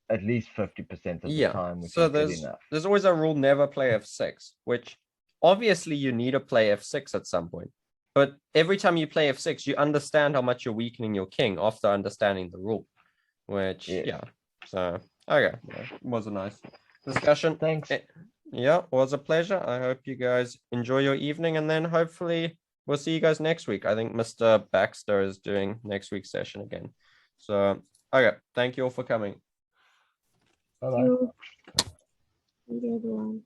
at least 50% of the time, which is good enough. There's always a rule, never play f6, which obviously you need to play f6 at some point. But every time you play f6, you understand how much you're weakening your king after understanding the rule, which, So, okay, it was a nice discussion. Thanks. Yeah, was a pleasure. I hope you guys enjoy your evening, and then hopefully we'll see you guys next week. I think Mr. Baxter is doing next week's session again. So, okay, thank you all for coming. Bye bye. You, thank you everyone.